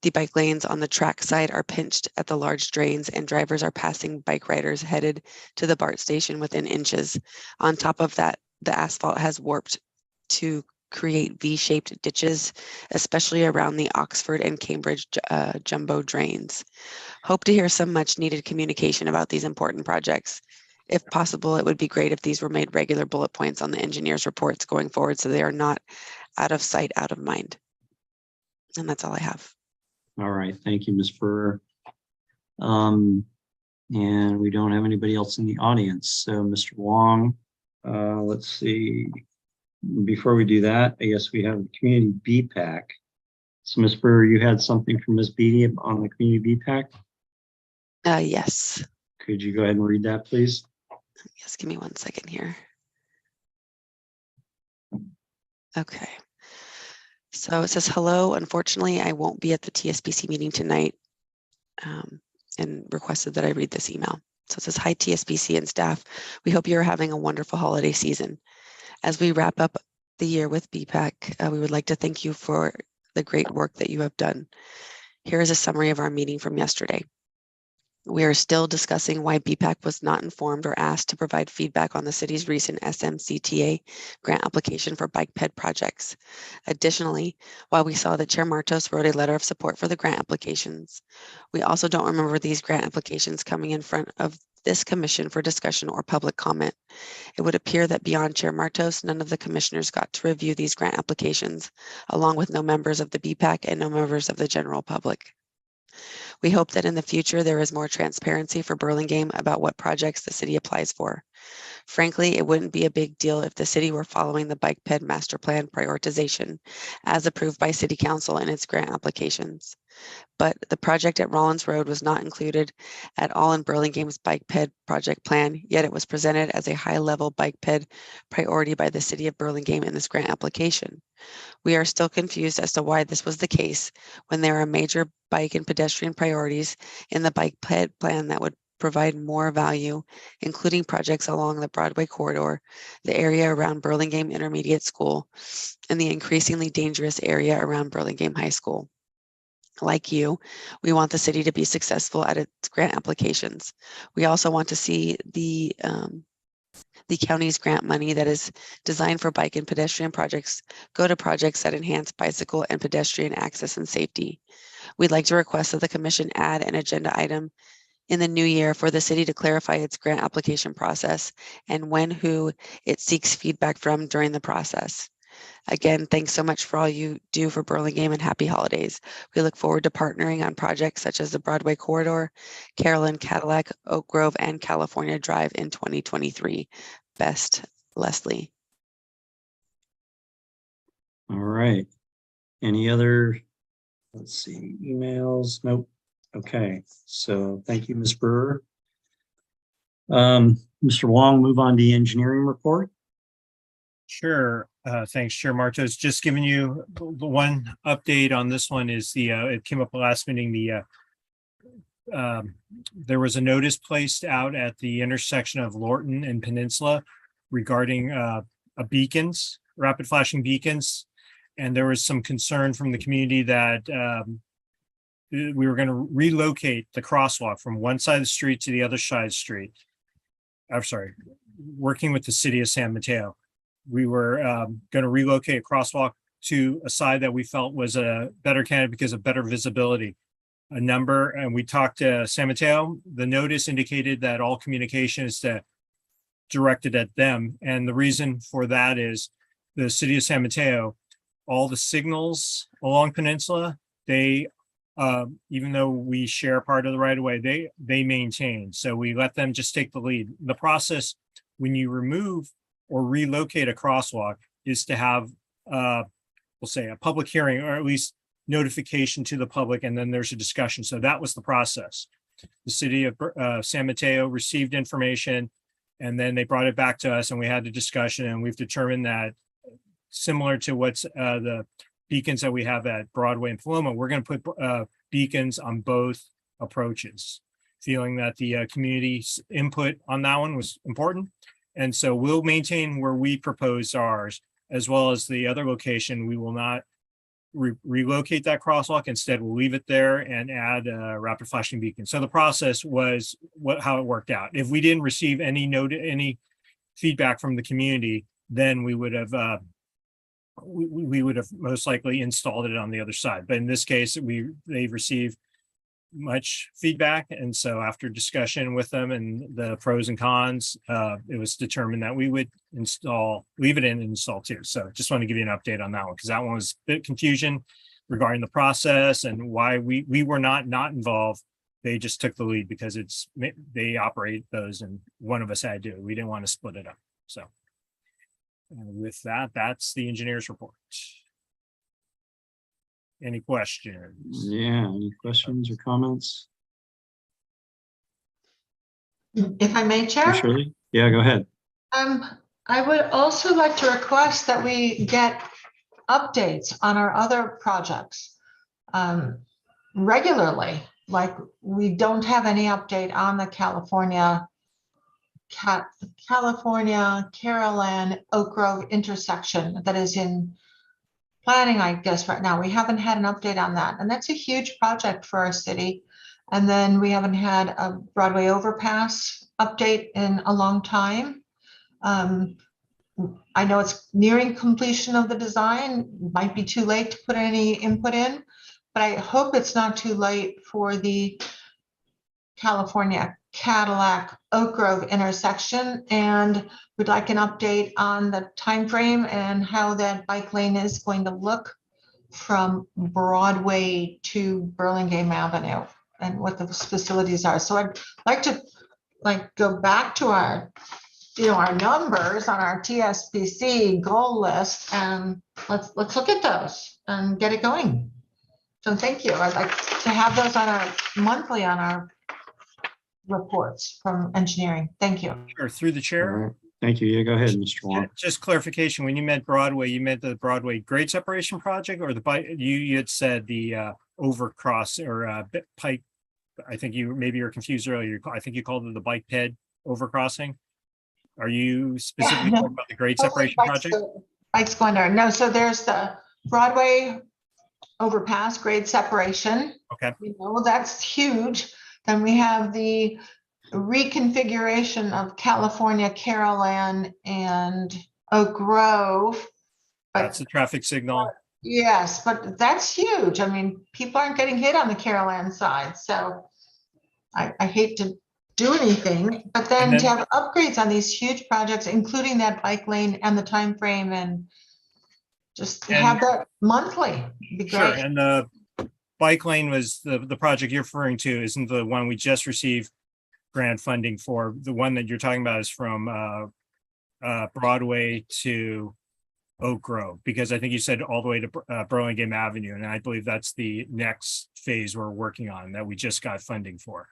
The bike lanes on the track side are pinched at the large drains and drivers are passing bike riders headed to the BART station within inches. On top of that, the asphalt has warped to create V-shaped ditches, especially around the Oxford and Cambridge jumbo drains. Hope to hear some much needed communication about these important projects. If possible, it would be great if these were made regular bullet points on the engineer's reports going forward so they are not out of sight, out of mind. And that's all I have. All right, thank you, Ms. Burr. And we don't have anybody else in the audience. So Mr. Wong, let's see. Before we do that, I guess we have the community BPAC. So Ms. Burr, you had something from Ms. Beatty on the community BPAC? Yes. Could you go ahead and read that, please? Yes, give me 1 second here. Okay. So it says, hello, unfortunately, I won't be at the TSBC meeting tonight, and requested that I read this email. So it says, hi, TSBC and staff. We hope you're having a wonderful holiday season. As we wrap up the year with BPAC, we would like to thank you for the great work that you have done. Here is a summary of our meeting from yesterday. We are still discussing why BPAC was not informed or asked to provide feedback on the city's recent SMCTA grant application for bike ped projects. Additionally, while we saw that Chair Martos wrote a letter of support for the grant applications, we also don't remember these grant applications coming in front of this commission for discussion or public comment. It would appear that beyond Chair Martos, none of the commissioners got to review these grant applications, along with no members of the BPAC and no members of the general public. We hope that in the future there is more transparency for Burlingame about what projects the city applies for. Frankly, it wouldn't be a big deal if the city were following the bike ped master plan prioritization as approved by City Council in its grant applications. But the project at Rollins Road was not included at all in Burlingame's bike ped project plan, yet it was presented as a high-level bike ped priority by the city of Burlingame in this grant application. We are still confused as to why this was the case when there are major bike and pedestrian priorities in the bike ped plan that would provide more value, including projects along the Broadway corridor, the area around Burlingame Intermediate School, and the increasingly dangerous area around Burlingame High School. Like you, we want the city to be successful at its grant applications. We also want to see the county's grant money that is designed for bike and pedestrian projects go to projects that enhance bicycle and pedestrian access and safety. We'd like to request that the commission add an agenda item in the new year for the city to clarify its grant application process and who it seeks feedback from during the process. Again, thanks so much for all you do for Burlingame and happy holidays. We look forward to partnering on projects such as the Broadway Corridor, Carolyn Cadillac, Oak Grove, and California Drive in 2023. Best, Leslie. All right. Any other, let's see, emails? Nope. Okay, so thank you, Ms. Brewer. Mr. Wong, move on to the engineering report. Sure. Thanks, Chair Martos. Just giving you the one update on this one is it came up last meeting, there was a notice placed out at the intersection of Lorton and Peninsula regarding beacons, rapid flashing beacons. And there was some concern from the community that we were going to relocate the crosswalk from one side of the street to the other side of the street. I'm sorry, working with the city of San Mateo. We were going to relocate a crosswalk to a side that we felt was a better candidate because of better visibility. And we talked to San Mateo. The notice indicated that all communication is directed at them. And the reason for that is the city of San Mateo, all the signals along Peninsula, they even though we share part of the right of way, they maintain. So we let them just take the lead. The process when you remove or relocate a crosswalk is to have, we'll say, a public hearing or at least notification to the public, and then there's a discussion. So that was the process. The city of San Mateo received information, and then they brought it back to us, and we had the discussion, and we've determined that similar to what's the beacons that we have at Broadway and Paloma, we're going to put beacons on both approaches, feeling that the community's input on that one was important. And so we'll maintain where we propose ours, as well as the other location. We will not relocate that crosswalk. Instead, we'll leave it there and add a rapid flashing beacon. So the process was how it worked out. If we didn't receive any feedback from the community, then we would have we would have most likely installed it on the other side. But in this case, they've received much feedback. And so after discussion with them and the pros and cons, it was determined that we would leave it in and install two. So just want to give you an update on that one, because that one was a bit confusion regarding the process and why we were not involved. They just took the lead because they operate those and one of us had to. We didn't want to split it up. So with that, that's the engineer's report. Any questions? Yeah, any questions or comments? If I may, Chair? Shirley? Yeah, go ahead. I would also like to request that we get updates on our other projects regularly. Like, we don't have any update on the California Carolan Oak Grove intersection that is in planning, I guess, right now. We haven't had an update on that, and that's a huge project for our city. And then we haven't had a Broadway overpass update in a long time. I know it's nearing completion of the design, might be too late to put any input in, but I hope it's not too late for the California Cadillac Oak Grove intersection. And we'd like an update on the time frame and how that bike lane is going to look from Broadway to Burlingame Avenue and what the facilities are. So I'd like to go back to our numbers on our TSBC goal list, and let's look at those and get it going. So thank you. I'd like to have those on our monthly on our reports from engineering. Thank you. Or through the All chair. right. Thank you. Yeah, go ahead, Mr. Wong. Just clarification, when you meant Broadway, you meant the Broadway grade separation project, or the bike, you had said the overcross or pike. I think maybe you're confused earlier. I think you called it the bike ped overcrossing. Are you specifically no. talking about the grade separation project? Bikes going there. No, so there's the Broadway overpass grade separation. Okay. That's huge. Then we have the reconfiguration of California Carolan and Oak Grove. That's the traffic signal. Yes, but that's huge. I mean, people aren't getting hit on the Carolan side, so I hate to do anything, but then to have upgrades on these huge projects, including that bike lane and the time frame, and just have that monthly, be Sure, great. and the bike lane was the project you're referring to, isn't the one we just received grant funding for. The one that you're talking about is from Broadway to Oak Grove, because I think you said all the way to Burlingame Avenue, and I believe that's the next phase we're working on that we just got funding for.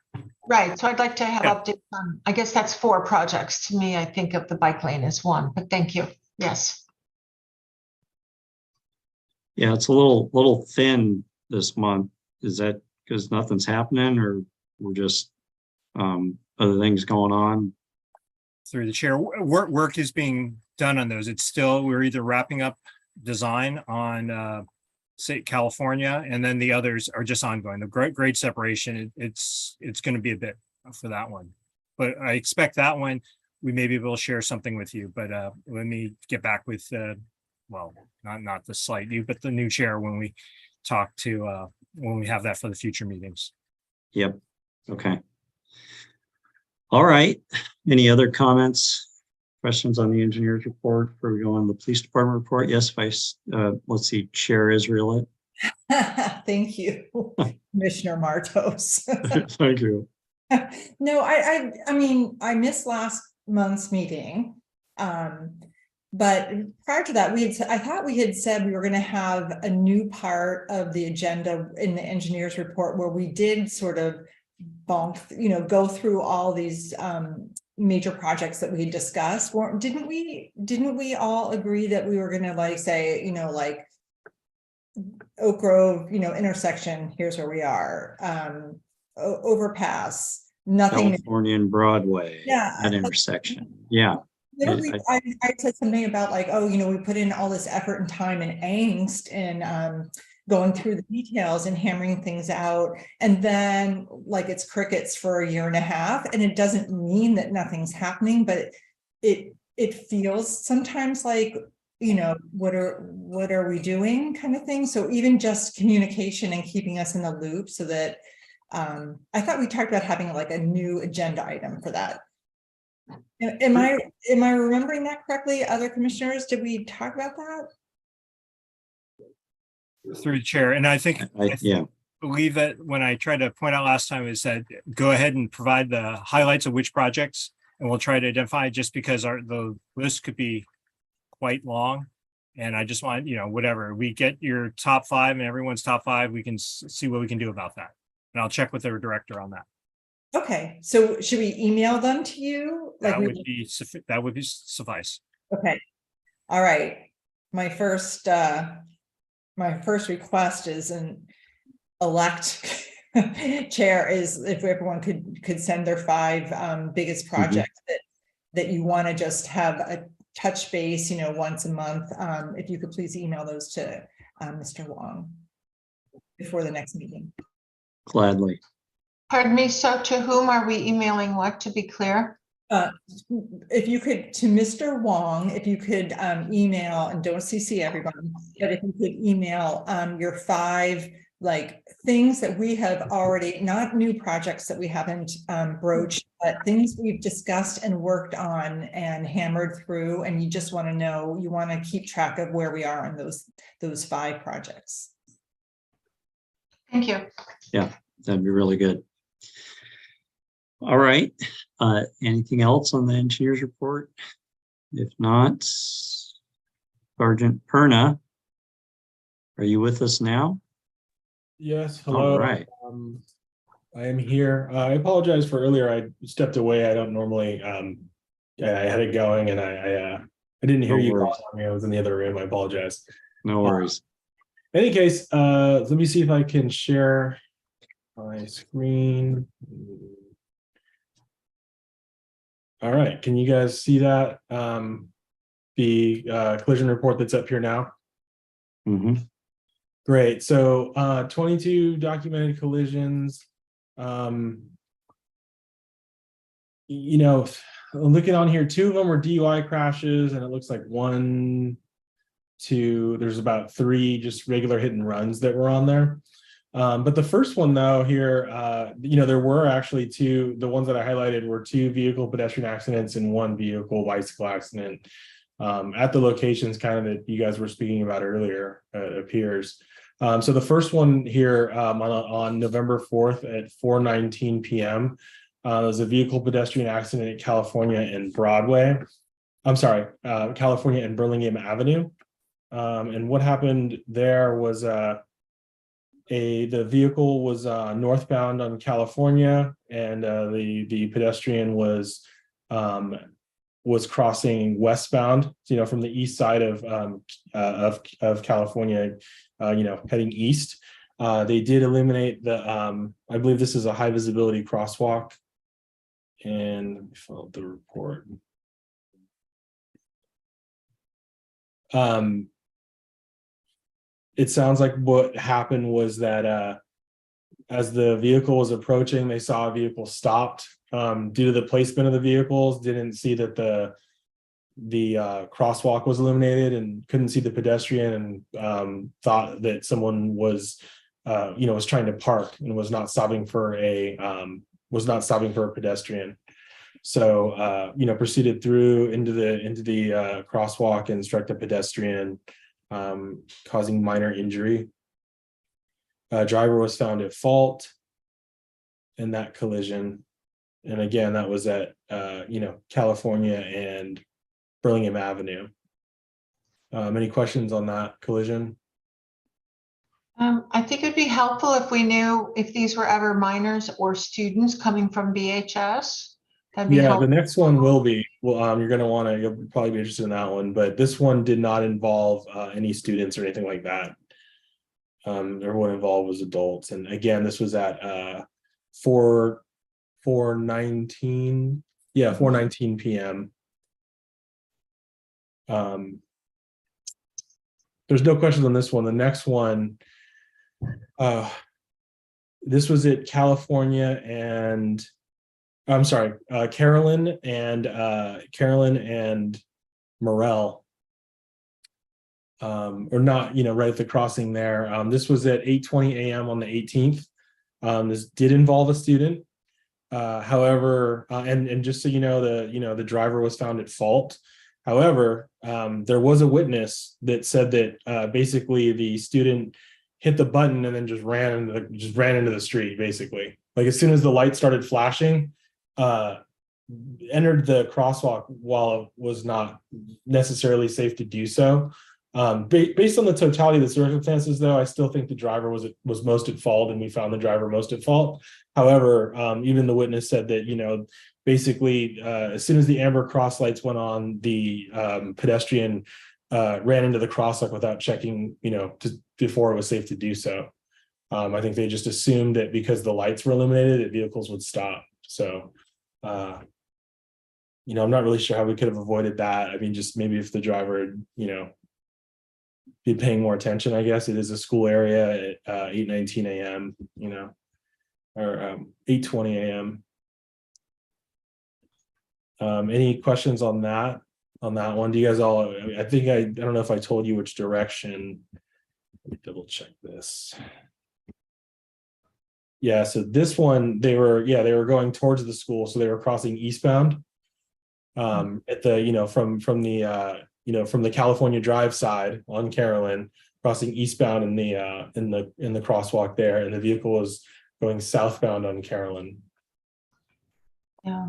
Right, so I'd like to have updates on, I guess that's 4 projects. To me, I think of the bike lane as one, but thank you. Yes. Yeah, it's a little thin this month. Is that because nothing's happening, or we're just other things going on? Through the chair, work is being done on those. We're either wrapping up design on say California, and then the others are just ongoing. The grade separation, it's going to be a bit for that one, but I expect that one we may be able to share something with you. But let me get back with well, not the slight new, but the new chair when we talk to when we have that for the future meetings. Yep. Okay. All right. Any other comments, questions on the engineer's report before we go on the police department report? Yes, Vice. Let's see, Chair Israel. Thank you, Commissioner Martos. Thank you. No, I mean, I missed last month's meeting. But prior to that, I thought we had said we were going to have a new part of the agenda in the engineer's report where we did sort of go through all these major projects that we discussed. Didn't we all agree that we were going to say, like Oak Grove, intersection, here's where we are, overpass, nothing. California and Broadway, yeah, that intersection. Yeah. I said something about we put in all this effort and time and angst and going through the details and hammering things out, and then it's crickets for 1.5 years, and it doesn't mean that nothing's happening, but it feels sometimes like you know, what are we doing kind of thing. So even just communication and keeping us in the loop so that, I thought we talked about having like a new agenda item for that. Am I remembering that correctly? Other commissioners, did we talk about that? Through the chair, and I think, Yeah, believe that when I tried to point out last time is that go ahead and provide the highlights of which projects, and we'll try to identify, just because the list could be quite long. And I just want, whatever, we get your top 5 and everyone's top 5, we can see what we can do about that. And I'll check with their director on that. Okay, so should we email them to you? Like That would be suffice. Okay, all right. My first request is an elect chair is if everyone could send their 5 biggest projects that you want to just have a touch base, once a month. If you could please email those to Mr. Wong before the next meeting. gladly. Pardon me, so to whom are we emailing what, to be clear? If you could, to Mr. Wong, if you could email, and don't CC everyone, but if you could email your 5 like things that we have already, not new projects that we haven't broached, but things we've discussed and worked on and hammered through, and you just want to know, you want to keep track of where we are on those 5 projects. Thank you. Yeah, that'd be really good. All right. Anything else on the engineer's report? If not, Sergeant Perna, are you with us now? Yes, hello. All right. I am here. I apologize for earlier. I stepped away. I don't normally, I had it going and I didn't hear No you worries. calling on me. I was in the other room. I apologize. No worries. In any case, let me see if I can share my screen. All right, can you guys see that? The collision report that's up here now? Mhm. Great, so 22 documented collisions. Looking on here, 2 of them were DUI crashes, and it looks like 1, 2, there's about 3 just regular hit and runs that were on there. But the first one though here, there were actually 2, the ones that I highlighted were 2 vehicle pedestrian accidents and 1 vehicle bicycle accident at the locations kind of that you guys were speaking about earlier, it appears. So the first one here on November 4th at 4:19 p.m. There was a vehicle pedestrian accident in California and Broadway. I'm sorry, California and Burlingame Avenue. And what happened there was the vehicle was northbound on California, and the pedestrian was crossing westbound, from the east side of California, heading east. They did eliminate the I believe this is a high visibility crosswalk, and let me fill out the report. It sounds like what happened was that as the vehicle was approaching, they saw a vehicle stopped due to the placement of the vehicles, didn't see that the crosswalk was eliminated and couldn't see the pedestrian, and thought that someone was trying to park and was not stopping for a pedestrian. So proceeded through into the crosswalk and struck the pedestrian, causing minor injury. Driver was found at fault in that collision, and again, that was at California and Burlingame Avenue. Any questions on that collision? I think it'd be helpful if we knew if these were ever minors or students coming from BHS. That'd be Yeah, helpful. the next one will be. Well, you'll probably be interested in that one, but this one did not involve any students or anything like that. Everyone involved was adults, and again, this was at 4:19 p.m. There's no questions on this one. The next one, this was at California and I'm sorry, Carolyn and Morel. or not, right at the crossing there. This was at 8:20 a.m. on the 18th. This did involve a student. However, and just so you know, the driver was found at fault. However, there was a witness that said that basically the student hit the button and then just ran into the street, basically. Like as soon as the light started flashing, entered the crosswalk while it was not necessarily safe to do so. Based on the totality of the circumstances, though, I still think the driver was most at fault, and we found the driver most at fault. However, even the witness said that, basically, as soon as the amber cross lights went on, the pedestrian ran into the crosswalk without checking, before it was safe to do so. I think they just assumed that because the lights were illuminated, that vehicles would stop. So, I'm not really sure how we could have avoided that. I mean, just maybe if the driver, be paying more attention, I guess. It is a school area at 8:19 a.m., or 8:20 a.m. Any questions on that one? Do you guys all, I don't know if I told you which direction. Let me double check this. Yeah, so this one, they were going towards the school, so they were crossing eastbound. At the, from the California Drive side on Carolyn, crossing eastbound in the crosswalk there, and the vehicle was going southbound on Carolyn. Yeah.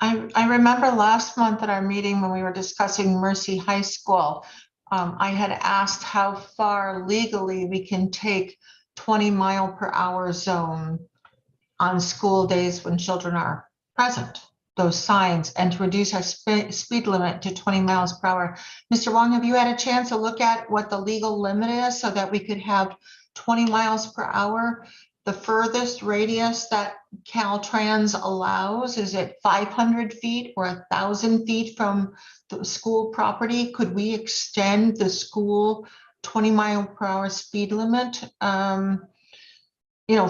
I remember last month at our meeting when we were discussing Mercy High School, I had asked how far legally we can take 20-mile-per-hour zone on school days when children are present, those signs, and to reduce our speed limit to 20 miles per hour. Mr. Wong, have you had a chance to look at what the legal limit is so that we could have 20 miles per hour? The furthest radius that Caltrans allows, is it 500 feet or 1,000 feet from the school property? Could we extend the school 20-mile-per-hour speed limit,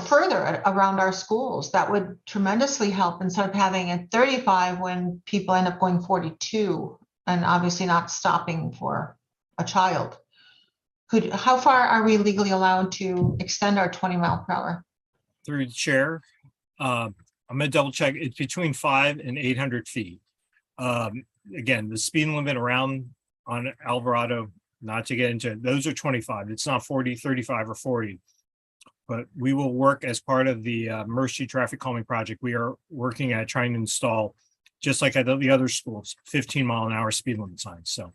further around our schools? That would tremendously help, instead of having a 35 when people end up going 42 and obviously not stopping for a child. How far are we legally allowed to extend our 20 mile per hour? Through the chair, I'm gonna double check. It's between 500 and 800 feet. Again, the speed limit around on Alvarado, not to get into, those are 25. It's not 40, 35 or 40. But we will work as part of the Mercy Traffic Calming Project. We are working at trying to install, just like at the other schools, 15-mile-an-hour speed limit signs. So,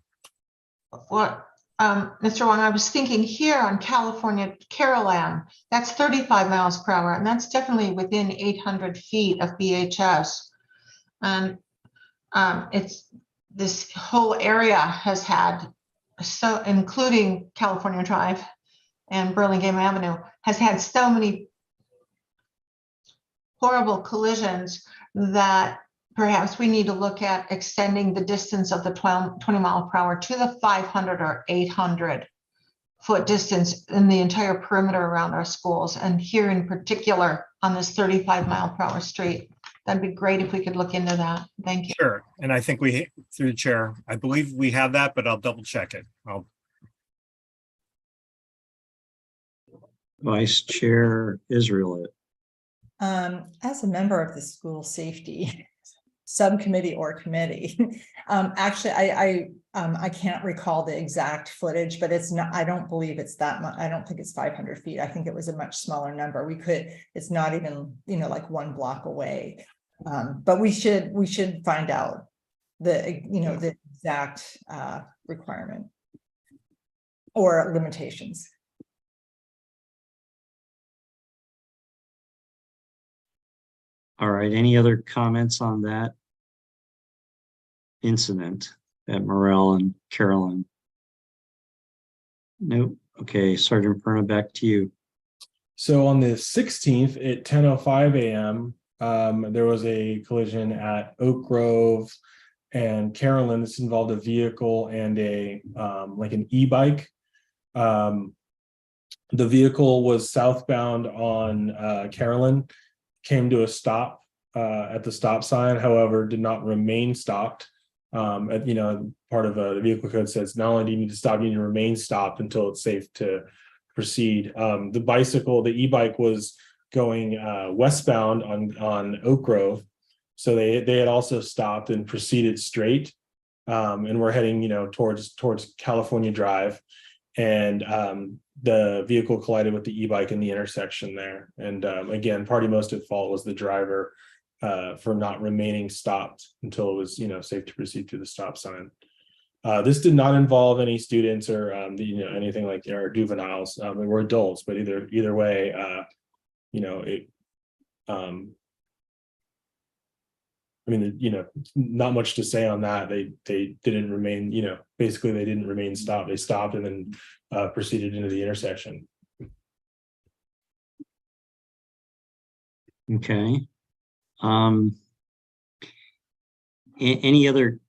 what, Mr. Wong, I was thinking here on California Carolan, that's 35 miles per hour, and that's definitely within 800 feet of BHS. And it's, this whole area has had, so including California Drive and Burlingame Avenue, has had so many horrible collisions that perhaps we need to look at extending the distance of the 20 mile per hour to the 500 or 800 foot distance in the entire perimeter around our schools. And here in particular on this 35 mile per hour street. That'd be great if we could look into that. Thank you. sure. And I think we, through the chair, I believe we have that, but I'll double check it. Vice Chair Israel. As a member of the school safety subcommittee or committee, actually, I can't recall the exact footage, but it's not, I don't believe it's that much. I don't think it's 500 feet. I think it was a much smaller number. It's not even, like 1 block away. But we should find out the exact requirement or limitations. All right, any other comments on that incident at Morrell and Carolyn? Nope. Okay, Sergeant Perna, back to you. So on the 16th at 10:05 a.m., there was a collision at Oak Grove and Carolyn. This involved a vehicle and a like an e-bike. The vehicle was southbound on Carolyn, came to a stop at the stop sign, however, did not remain stopped. You know, part of the vehicle code says not only do you need to stop, you need to remain stopped until it's safe to proceed. The bicycle, the e-bike was going westbound on Oak Grove. So they had also stopped and proceeded straight. And we're heading, you know, towards California Drive. And the vehicle collided with the e-bike in the intersection there. And again, party most at fault was the driver for not remaining stopped until it was, you know, safe to proceed through the stop sign. This did not involve any students or you know, anything like or juveniles. They were adults, but either way, you know, it. I mean, you know, not much to say on that. They didn't remain, you know, basically they didn't remain stopped. They stopped and then proceeded into the intersection. Okay. Any other,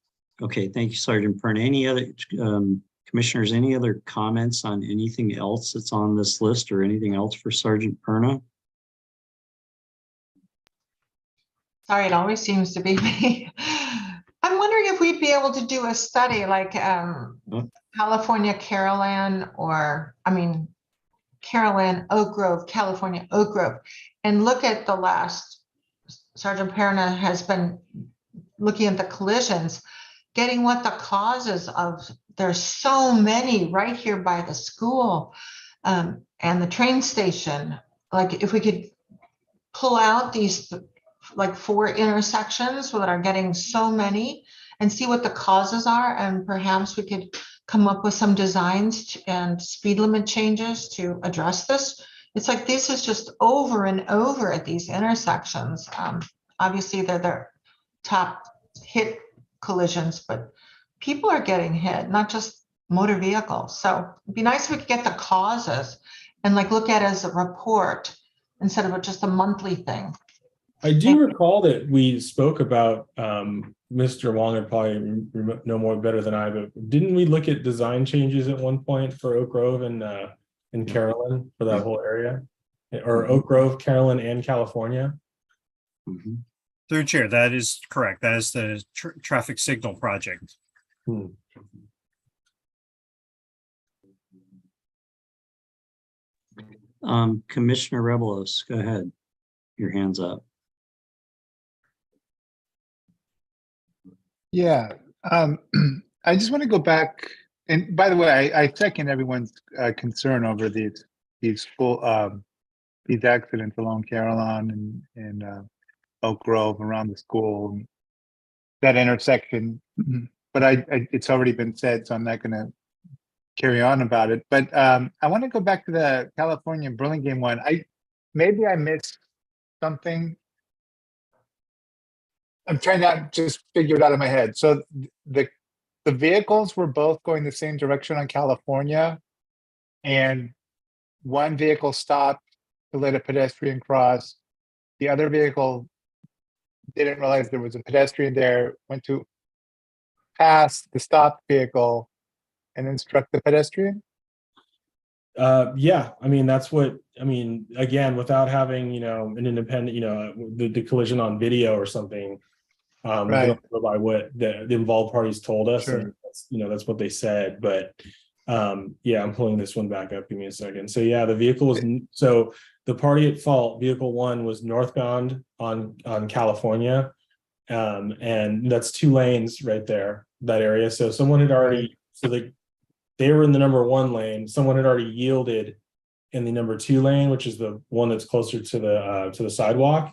okay, thank you, Sergeant Perna. Any other commissioners, any other comments on anything else that's on this list or anything else for Sergeant Perna? Sorry, it always seems to be me. I'm wondering if we'd be able to do a study like California Carolan, or I mean, Carolan Oak Grove, California Oak Grove, and look at the last, Sergeant Perna has been looking at the collisions, getting what the causes of, there's so many right here by the school and the train station. Like if we could pull out these like 4 intersections that are getting so many and see what the causes are, and perhaps we could come up with some designs and speed limit changes to address this. It's like this is just over and over at these intersections. Obviously they're their top hit collisions, but people are getting hit, not just motor vehicles. So it'd be nice if we could get the causes and like look at it as a report instead of just a monthly thing. I do recall that we spoke about Mr. Wong would probably know more better than I, but didn't we look at design changes at one point for Oak Grove and Carolan for that whole area, or Oak Grove, Carolan, and California? Mm-hmm. Through Chair, that is correct. That is the traffic signal project. Commissioner Rebelos, go ahead. Your hand's up. Yeah, I just want to go back. And by the way, I second everyone's concern over these these accidents along Carolan and Oak Grove around the school, that intersection. But it's already been said, so I'm not going to carry on about it. But I want to go back to the California Burlingame one. Maybe I missed something. I'm trying to just figure it out in my head. So the vehicles were both going the same direction on California, and one vehicle stopped to let a pedestrian cross. The other vehicle didn't realize there was a pedestrian there, went to pass the stopped vehicle, and then struck the pedestrian. Yeah, I mean, that's what, I mean, again, without having, you know, an independent, you know, the collision on video or something, we Right. don't go by what the involved parties told us. Sure. And that's, you know, that's what they said. But yeah, I'm pulling this one back up. Give me a second. So yeah, the vehicle was, so the party at fault, vehicle 1 was northbound on California. And that's 2 lanes right there, that area. So someone had already, so they were in the number 1 lane. Someone had already yielded in the number 2 lane, which is the one that's closer to the sidewalk.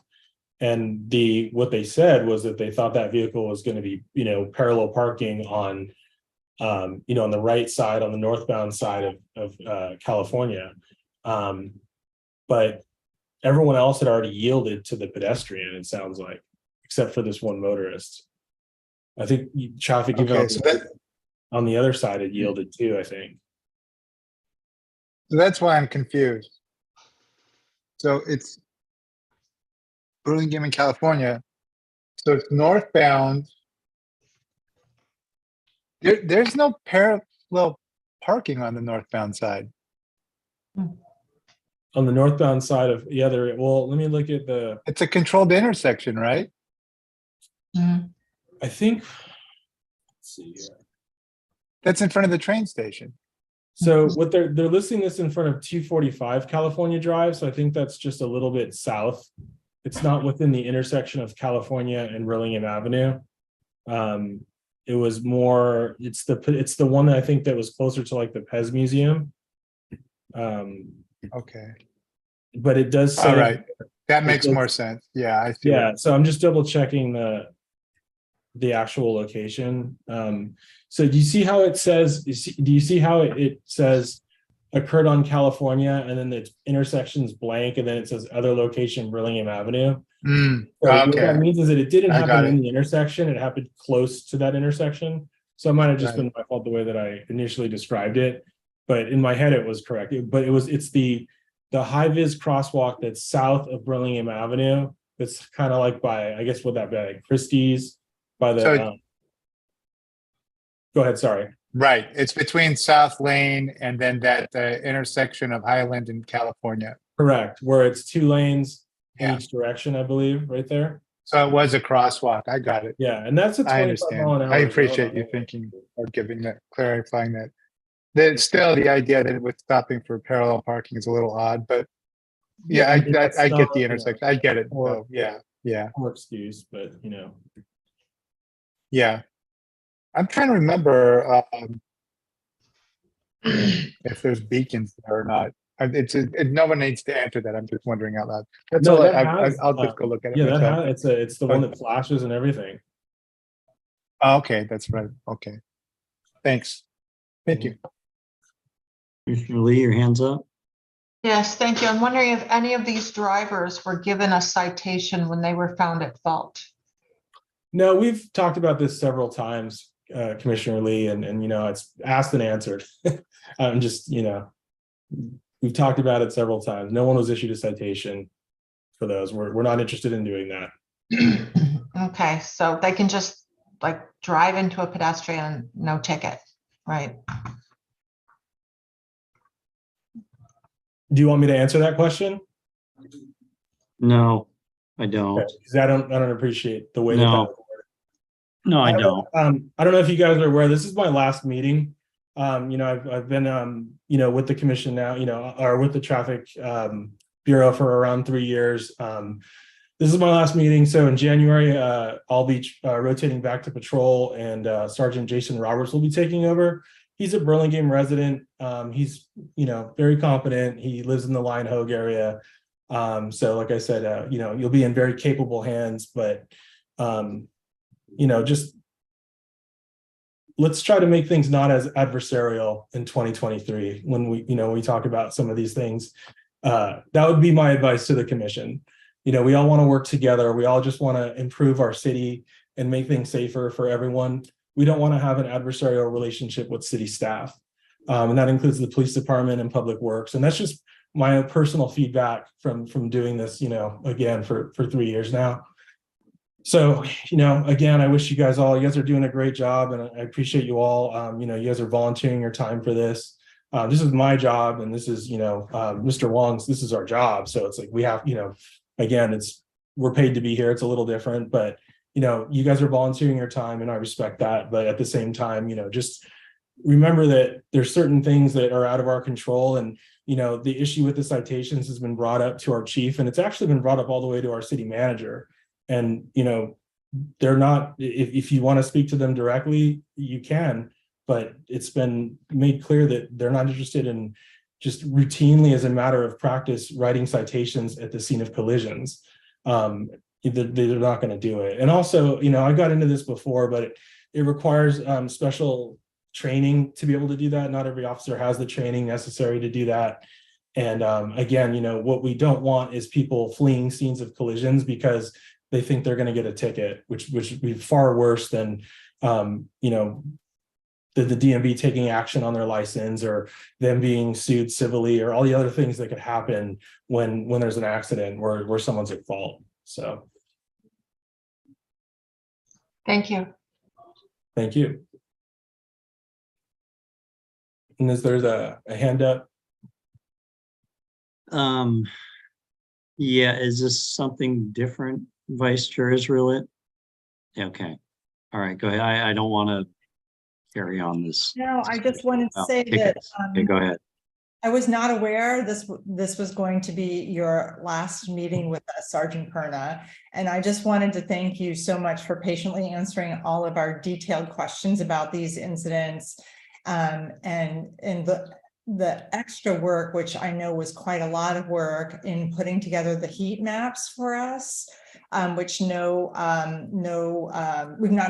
And what they said was that they thought that vehicle was going to be, you know, parallel parking on, you know, on the right side, on the northbound side of California. But everyone else had already yielded to the pedestrian, it sounds like, except for this one motorist. I think traffic Okay, so on the other side had yielded too, I think. So that's why I'm confused. So it's Burlingame in California. So it's northbound. There's no parallel parking on the northbound side. On the northbound side of the other, well, let me look at the, It's a controlled intersection, right? Mhm. I think Let's see here. That's in front of the train station. So what they're listing this in front of 245 California Drive. So I think that's just a little bit south. It's not within the intersection of California and Burlingame Avenue. It was more, it's the one that I think that was closer to like the Pez Museum. Okay, But it does say, all right. That makes does- more sense. Yeah, I see. yeah, so I'm just double checking the actual location. So do you see how it says, do you see how it says occurred on California and then the intersection's blank and then it says other location Burlingame Avenue? Mm, So what okay, that means is that it didn't I got happen it. in the intersection, it happened close to that intersection. So it might have just Right. been my fault the way that I initially described it, but in my head it was correct. It's the high-vis crosswalk that's south of Burlingame Avenue. It's kind of like by, I guess, would that be like Christie's by the, So- go ahead, sorry. right. It's between South Lane and then that intersection of Highland and California. Correct, where it's 2 lanes in Yeah. each direction, I believe, right there. So it was a crosswalk. I got it. Yeah, and that's a I 25 understand. mile an hour. I zone appreciate on you it. thinking or giving that, clarifying that. Then still the idea that with stopping for parallel parking is a little odd, but yeah, I mean, that's I get not, the you know, intersection. I get it. or- though. Yeah, yeah, More excuse, but you know. yeah. I'm trying to remember if there's beacons there or not. No one needs to answer that. I'm just wondering out loud. That's No, all. that I, has, I'll just go look at it Yeah, that myself. has, it's the one that flashes and everything. Oh, okay, that's right. Okay. Thanks. Thank you. Commissioner Lee, your hands up. Yes, thank you. I'm wondering if any of these drivers were given a citation when they were found at fault. No, we've talked about this several times, Commissioner Lee, and you know, it's asked and answered. I'm just, you know, we've talked about it several times. No one was issued a citation for those. We're not interested in doing that. Okay, so they can just like drive into a pedestrian, no ticket, right? Do you want me to answer that question? No, I don't. Because I don't appreciate the way that No. that. No, I don't. I don't know if you guys are aware, this is my last meeting. You know, I've been, you know, with the commission now, you know, or with the traffic bureau for around 3 years. This is my last meeting. So in January, I'll be rotating back to patrol and Sergeant Jason Roberts will be taking over. He's a Burlingame resident. He's, you know, very competent. He lives in the Lion Hogue area. So like I said, you know, you'll be in very capable hands, but you know, just let's try to make things not as adversarial in 2023 when we, you know, we talk about some of these things. That would be my advice to the commission. You know, we all want to work together. We all just want to improve our city and make things safer for everyone. We don't want to have an adversarial relationship with city staff. And that includes the police department and public works. And that's just my personal feedback from doing this, you know, again, for 3 years now. So, you know, again, I wish you guys are doing a great job and I appreciate you all. You know, you guys are volunteering your time for this. This is my job and this is, you know, Mr. Wong's, this is our job. So it's like, we have, you know, again, we're paid to be here. It's a little different, but, you know, you guys are volunteering your time and I respect that. But at the same time, you know, just remember that there's certain things that are out of our control. And, you know, the issue with the citations has been brought up to our chief and it's actually been brought up all the way to our city manager. And, you know, they're not, if you want to speak to them directly, you can, but it's been made clear that they're not interested in just routinely as a matter of practice, writing citations at the scene of collisions. They're not going to do it. And also, you know, I got into this before, but it requires special training to be able to do that. Not every officer has the training necessary to do that. And again, you know, what we don't want is people fleeing scenes of collisions because they think they're going to get a ticket, which would be far worse than, you know, the DMV taking action on their license or them being sued civilly or all the other things that could happen when there's an accident where someone's at fault. So. Thank you. Thank you. And there's a hand up. Yeah, is this something different, Vice Chair Israelit? Okay. All right, go ahead. I don't want to carry on this. No, I just wanted to Oh, say okay. that Okay, go ahead. I was not aware this was going to be your last meeting with Sergeant Perna. And I just wanted to thank you so much for patiently answering all of our detailed questions about these incidents. And the extra work, which I know was quite a lot of work in putting together the heat maps for us, which we've not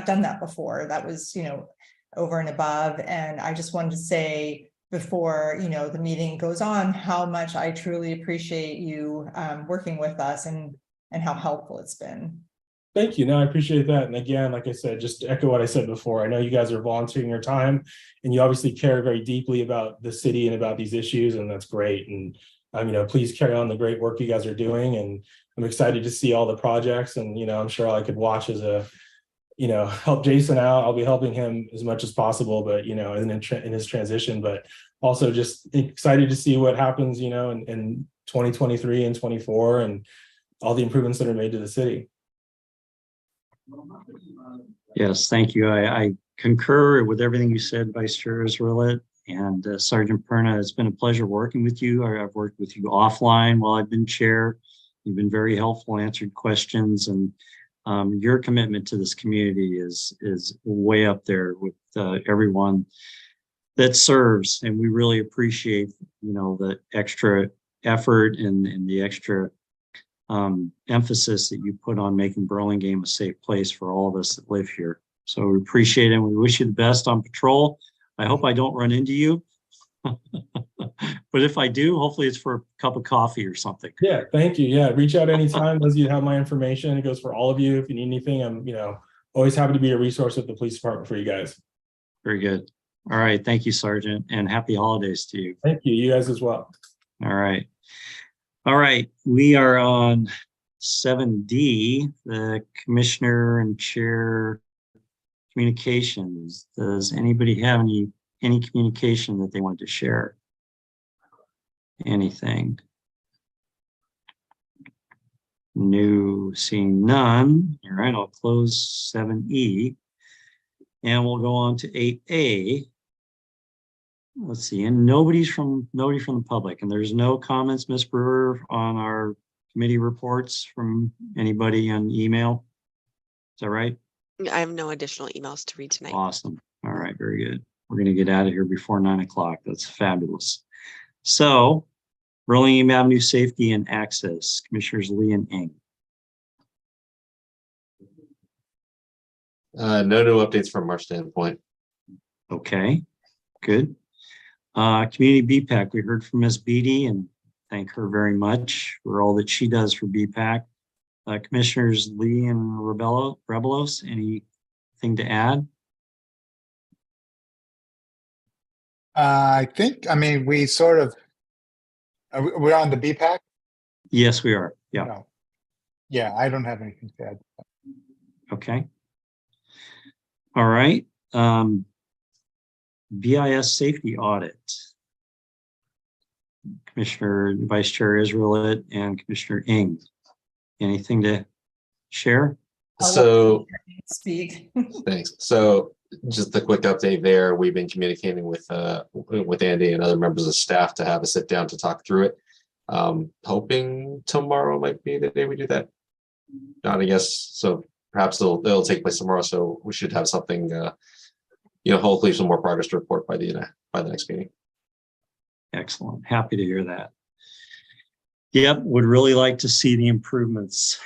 done that before. That was, over and above. And I just wanted to say, before the meeting goes on, how much I truly appreciate you working with us and how helpful it's been. Thank you. No, I appreciate that. And again, like I said, just to echo what I said before, I know you guys are volunteering your time and you obviously care very deeply about the city and about these issues, and that's great. And please carry on the great work you guys are doing. And I'm excited to see all the projects, and I'm sure I could watch as a help Jason out. I'll be helping him as much as possible, but in his transition, but also just excited to see what happens, in 2023 and 24 and all the improvements that are made to the city. Yes, thank you. I concur with everything you said, Vice Chair Israelit and Sergeant Perna. It's been a pleasure working with you. I've worked with you offline while I've been chair. You've been very helpful, answered questions, and your commitment to this community is way up there with everyone that serves, and we really appreciate the extra effort and the extra emphasis that you put on making Burlingame a safe place for all of us that live here. So we appreciate it, and we wish you the best on patrol. I hope I don't run into you, but if I do, hopefully it's for a cup of coffee or something. Yeah, thank you. Yeah, reach out anytime. Those of you have my information. It goes for all of you. If you need anything, I'm always happy to be a resource at the police department for you guys. Very good. All right, thank you, Sergeant, and happy holidays to you. Thank you. You guys as well. All right. All right, we are on 7D, the Commissioner and Chair communications. Does anybody have any communication that they wanted to share? Anything? No, seeing none. All right, I'll close 7E. And we'll go on to 8A. Let's see, and nobody from the public, and there's no comments, Ms. Brewer, on our committee reports from anybody on email. Is that right? I have no additional emails to read tonight. Awesome. All right, very good. We're going to get out of here before 9 o'clock. That's fabulous. So, Burlingame Avenue Safety and Access, Commissioners Lee and Eng. No new updates from our standpoint. Okay, good. Community BPAC, we heard from Ms. Beatty and thank her very much for all that she does for BPAC. Commissioners Lee and Rebelos, anything to add? We sort of, we're on the BPAC? Yes, we are. Yeah. No. Yeah, I don't have anything to add. Okay. All right. BIS safety audit. Commissioner Vice Chair Israelit and Commissioner Eng. Anything to share? So Speak. thanks. So just a quick update there. We've been communicating with Andy and other members of staff to have a sit down to talk through it. Hoping tomorrow might be the day we do that. Not, I guess, so perhaps it'll take place tomorrow. So we should have something, hopefully some more progress to report by the next meeting. Excellent. Happy to hear that. Yep, would really like to see the improvements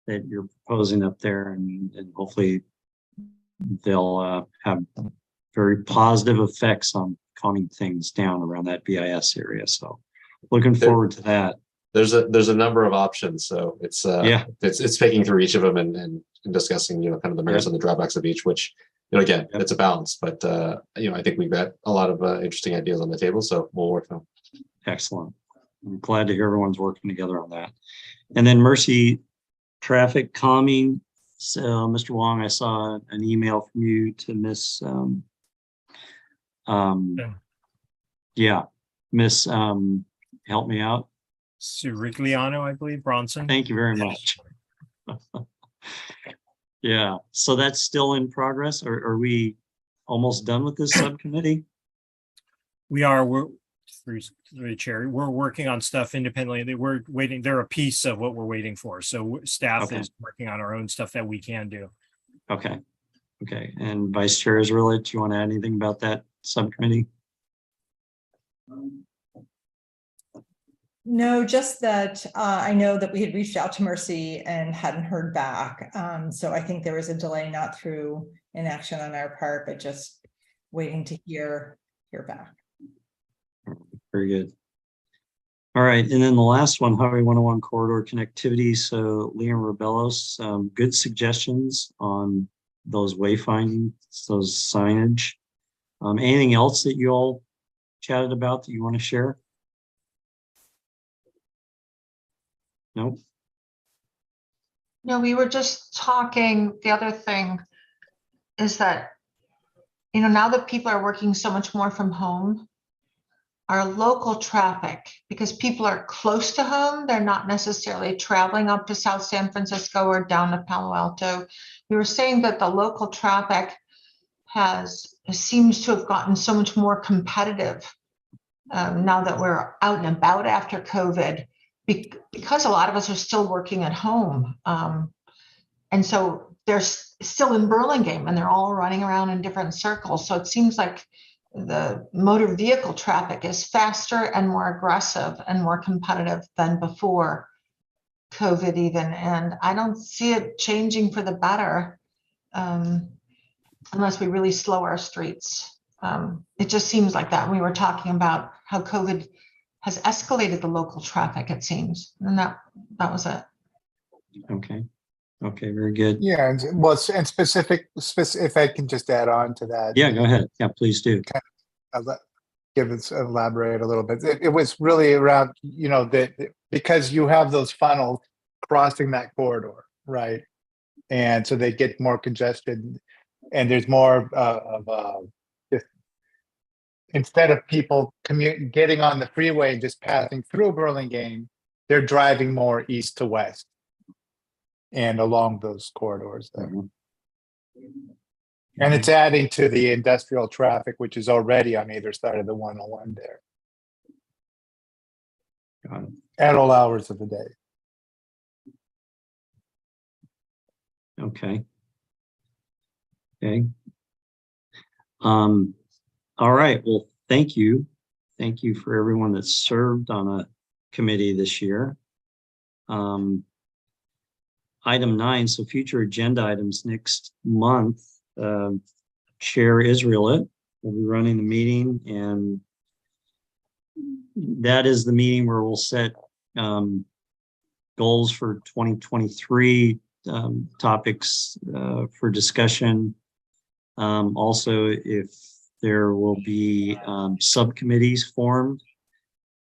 that you're proposing up there, and hopefully they'll have very positive effects on calming things down around that BIS area. So looking forward to that. There's a number of options, so it's it's picking through each of them and discussing kind of the merits and the drawbacks of each, which again it's a balance, but I think we've got a lot of interesting ideas on the table, so we'll work them. Excellent. I'm glad to hear everyone's working together on that. And then Mercy traffic calming. So Mr. Wong, I saw an email from you to Miss Miss help me out. Sirigliano, I believe, Bronson. Thank you very much. Yeah, so that's still in progress, or are we almost done with this subcommittee? We're through the chair, we're working on stuff independently. We're waiting, they're a piece of what we're waiting for. So staff Okay. is working on our own stuff that we can do. Okay. Okay. And Vice Chair Israeli, do you want to add anything about that subcommittee? No, just that I know that we had reached out to Mercy and hadn't heard back. So I think there was a delay, not through inaction on our part, but just waiting to hear back. Very good. All right. And then the last one, Highway 101 corridor connectivity. So Liam Rebellos, good suggestions on those wayfinding, those signage. Anything else that you all chatted about that you want to share? Nope. No, we were just talking, the other thing is that, now that people are working so much more from home, our local traffic, because people are close to home, they're not necessarily traveling up to South San Francisco or down to Palo Alto. We were saying that the local traffic seems to have gotten so much more competitive now that we're out and about after COVID, because a lot of us are still working at home. And so they're still in Burlingame and they're all running around in different circles. So it seems like the motor vehicle traffic is faster and more aggressive and more competitive than before COVID even. And I don't see it changing for the better unless we really slow our streets. It just seems like that. We were talking about how COVID has escalated the local traffic, it seems. And that was it. Okay. Okay, very good. Yeah, and specific, if I can just add on to that. Yeah, go ahead. Yeah, please do. Elaborate a little bit. It was really around, because you have those funnels crossing that corridor, right? And so they get more congested, and there's more just, instead of people getting on the freeway and just passing through Burlingame, they're driving more east to west and along those corridors there. And it's adding to the industrial traffic, which is already on either side of the 101 there. Got it. At all hours of the day. Okay. Okay. All right. Well, thank you. Thank you for everyone that served on a committee this year. Item 9, so future agenda items next month. Chair Israelit will be running the meeting, and that is the meeting where we'll set goals for 2023, topics for discussion. Also, if there will be subcommittees formed.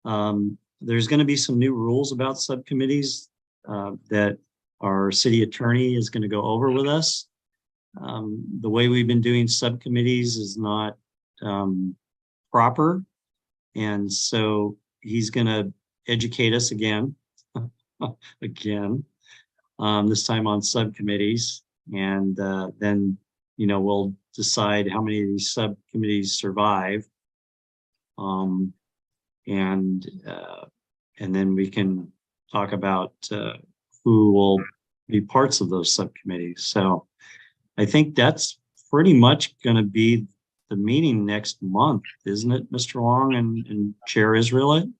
There's going to be some new rules about subcommittees that our city attorney is going to go over with us. The way we've been doing subcommittees is not proper. And so he's going to educate us again, this time on subcommittees. And then, we'll decide how many of these subcommittees survive. And then we can talk about who will be parts of those subcommittees. So I think that's pretty much going to be the meeting next month, isn't it, Mr. Long and Chair Israelit?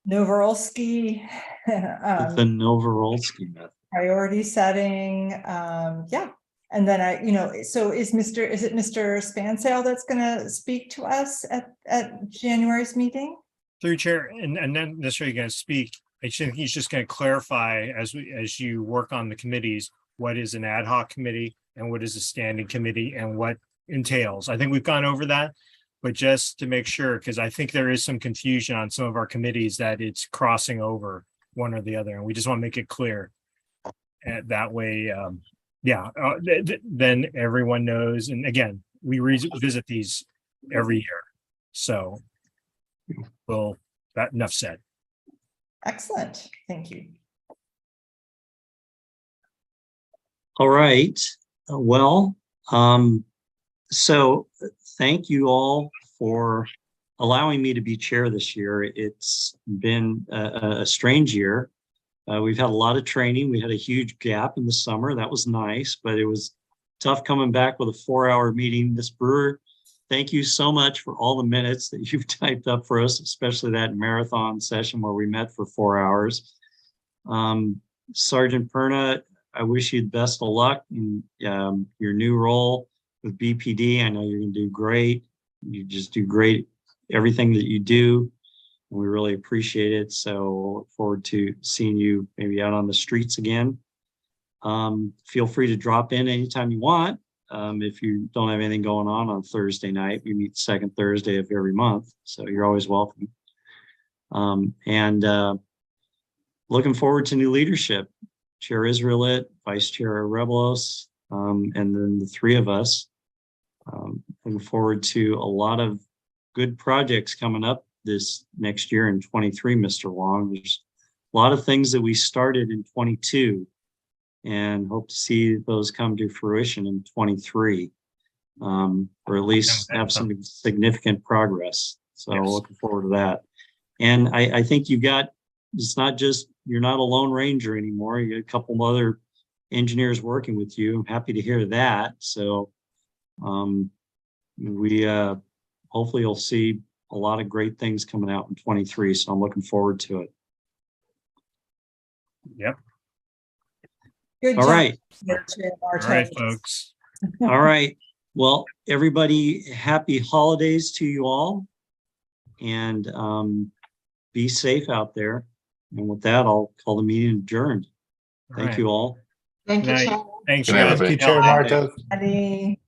Novorolsky, The Novorolsky method. priority setting, yeah. And then so is it Mr. Spansale that's going to speak to us at January's meeting? Through chair, and not necessarily going to speak. I think he's just going to clarify as you work on the committees, what is an ad hoc committee and what is a standing committee and what entails. I think we've gone over that, but just to make sure, because I think there is some confusion on some of our committees that it's crossing over one or the other, and we just want to make it clear. And that way, then everyone knows. And again, we revisit these every year. So, enough said. Excellent. Thank you. All right. Well, So thank you all for allowing me to be chair this year. It's been a strange year. We've had a lot of training. We had a huge gap in the summer. That was nice, but it was tough coming back with a 4-hour meeting. Ms. Brewer, thank you so much for all the minutes that you've typed up for us, especially that marathon session where we met for 4 hours. Sergeant Perna, I wish you the best of luck in your new role with BPD. I know you're going to do great. You just do great everything that you do. We really appreciate it. So look forward to seeing you maybe out on the streets again. Feel free to drop in anytime you want. If you don't have anything going on Thursday night, we meet second Thursday of every month. So you're always welcome. Looking forward to new leadership. Chair Israelit, Vice Chair Rebelos, and then the three of us. Looking forward to a lot of good projects coming up this next year in 23, Mr. Wong. There's a lot of things that we started in 22 and hope to see those come to fruition in 23, or at least have some significant progress. So Yes. looking forward to that. And I think you got, it's not just, you're not a lone ranger anymore. You got a couple of other engineers working with you. I'm happy to hear that. So we hopefully you'll see a lot of great things coming out in 23. So I'm looking forward to it. Yep. Good All job, right. Chair All right, Bartos. folks. All right. Well, everybody, happy holidays to you all. And be safe out there. And with that, I'll call the meeting adjourned. All Thank right. you all. Thank you, Night. Chair. Thanks. Good night, guys. everybody. Thank you, Chair Martos. Everybody.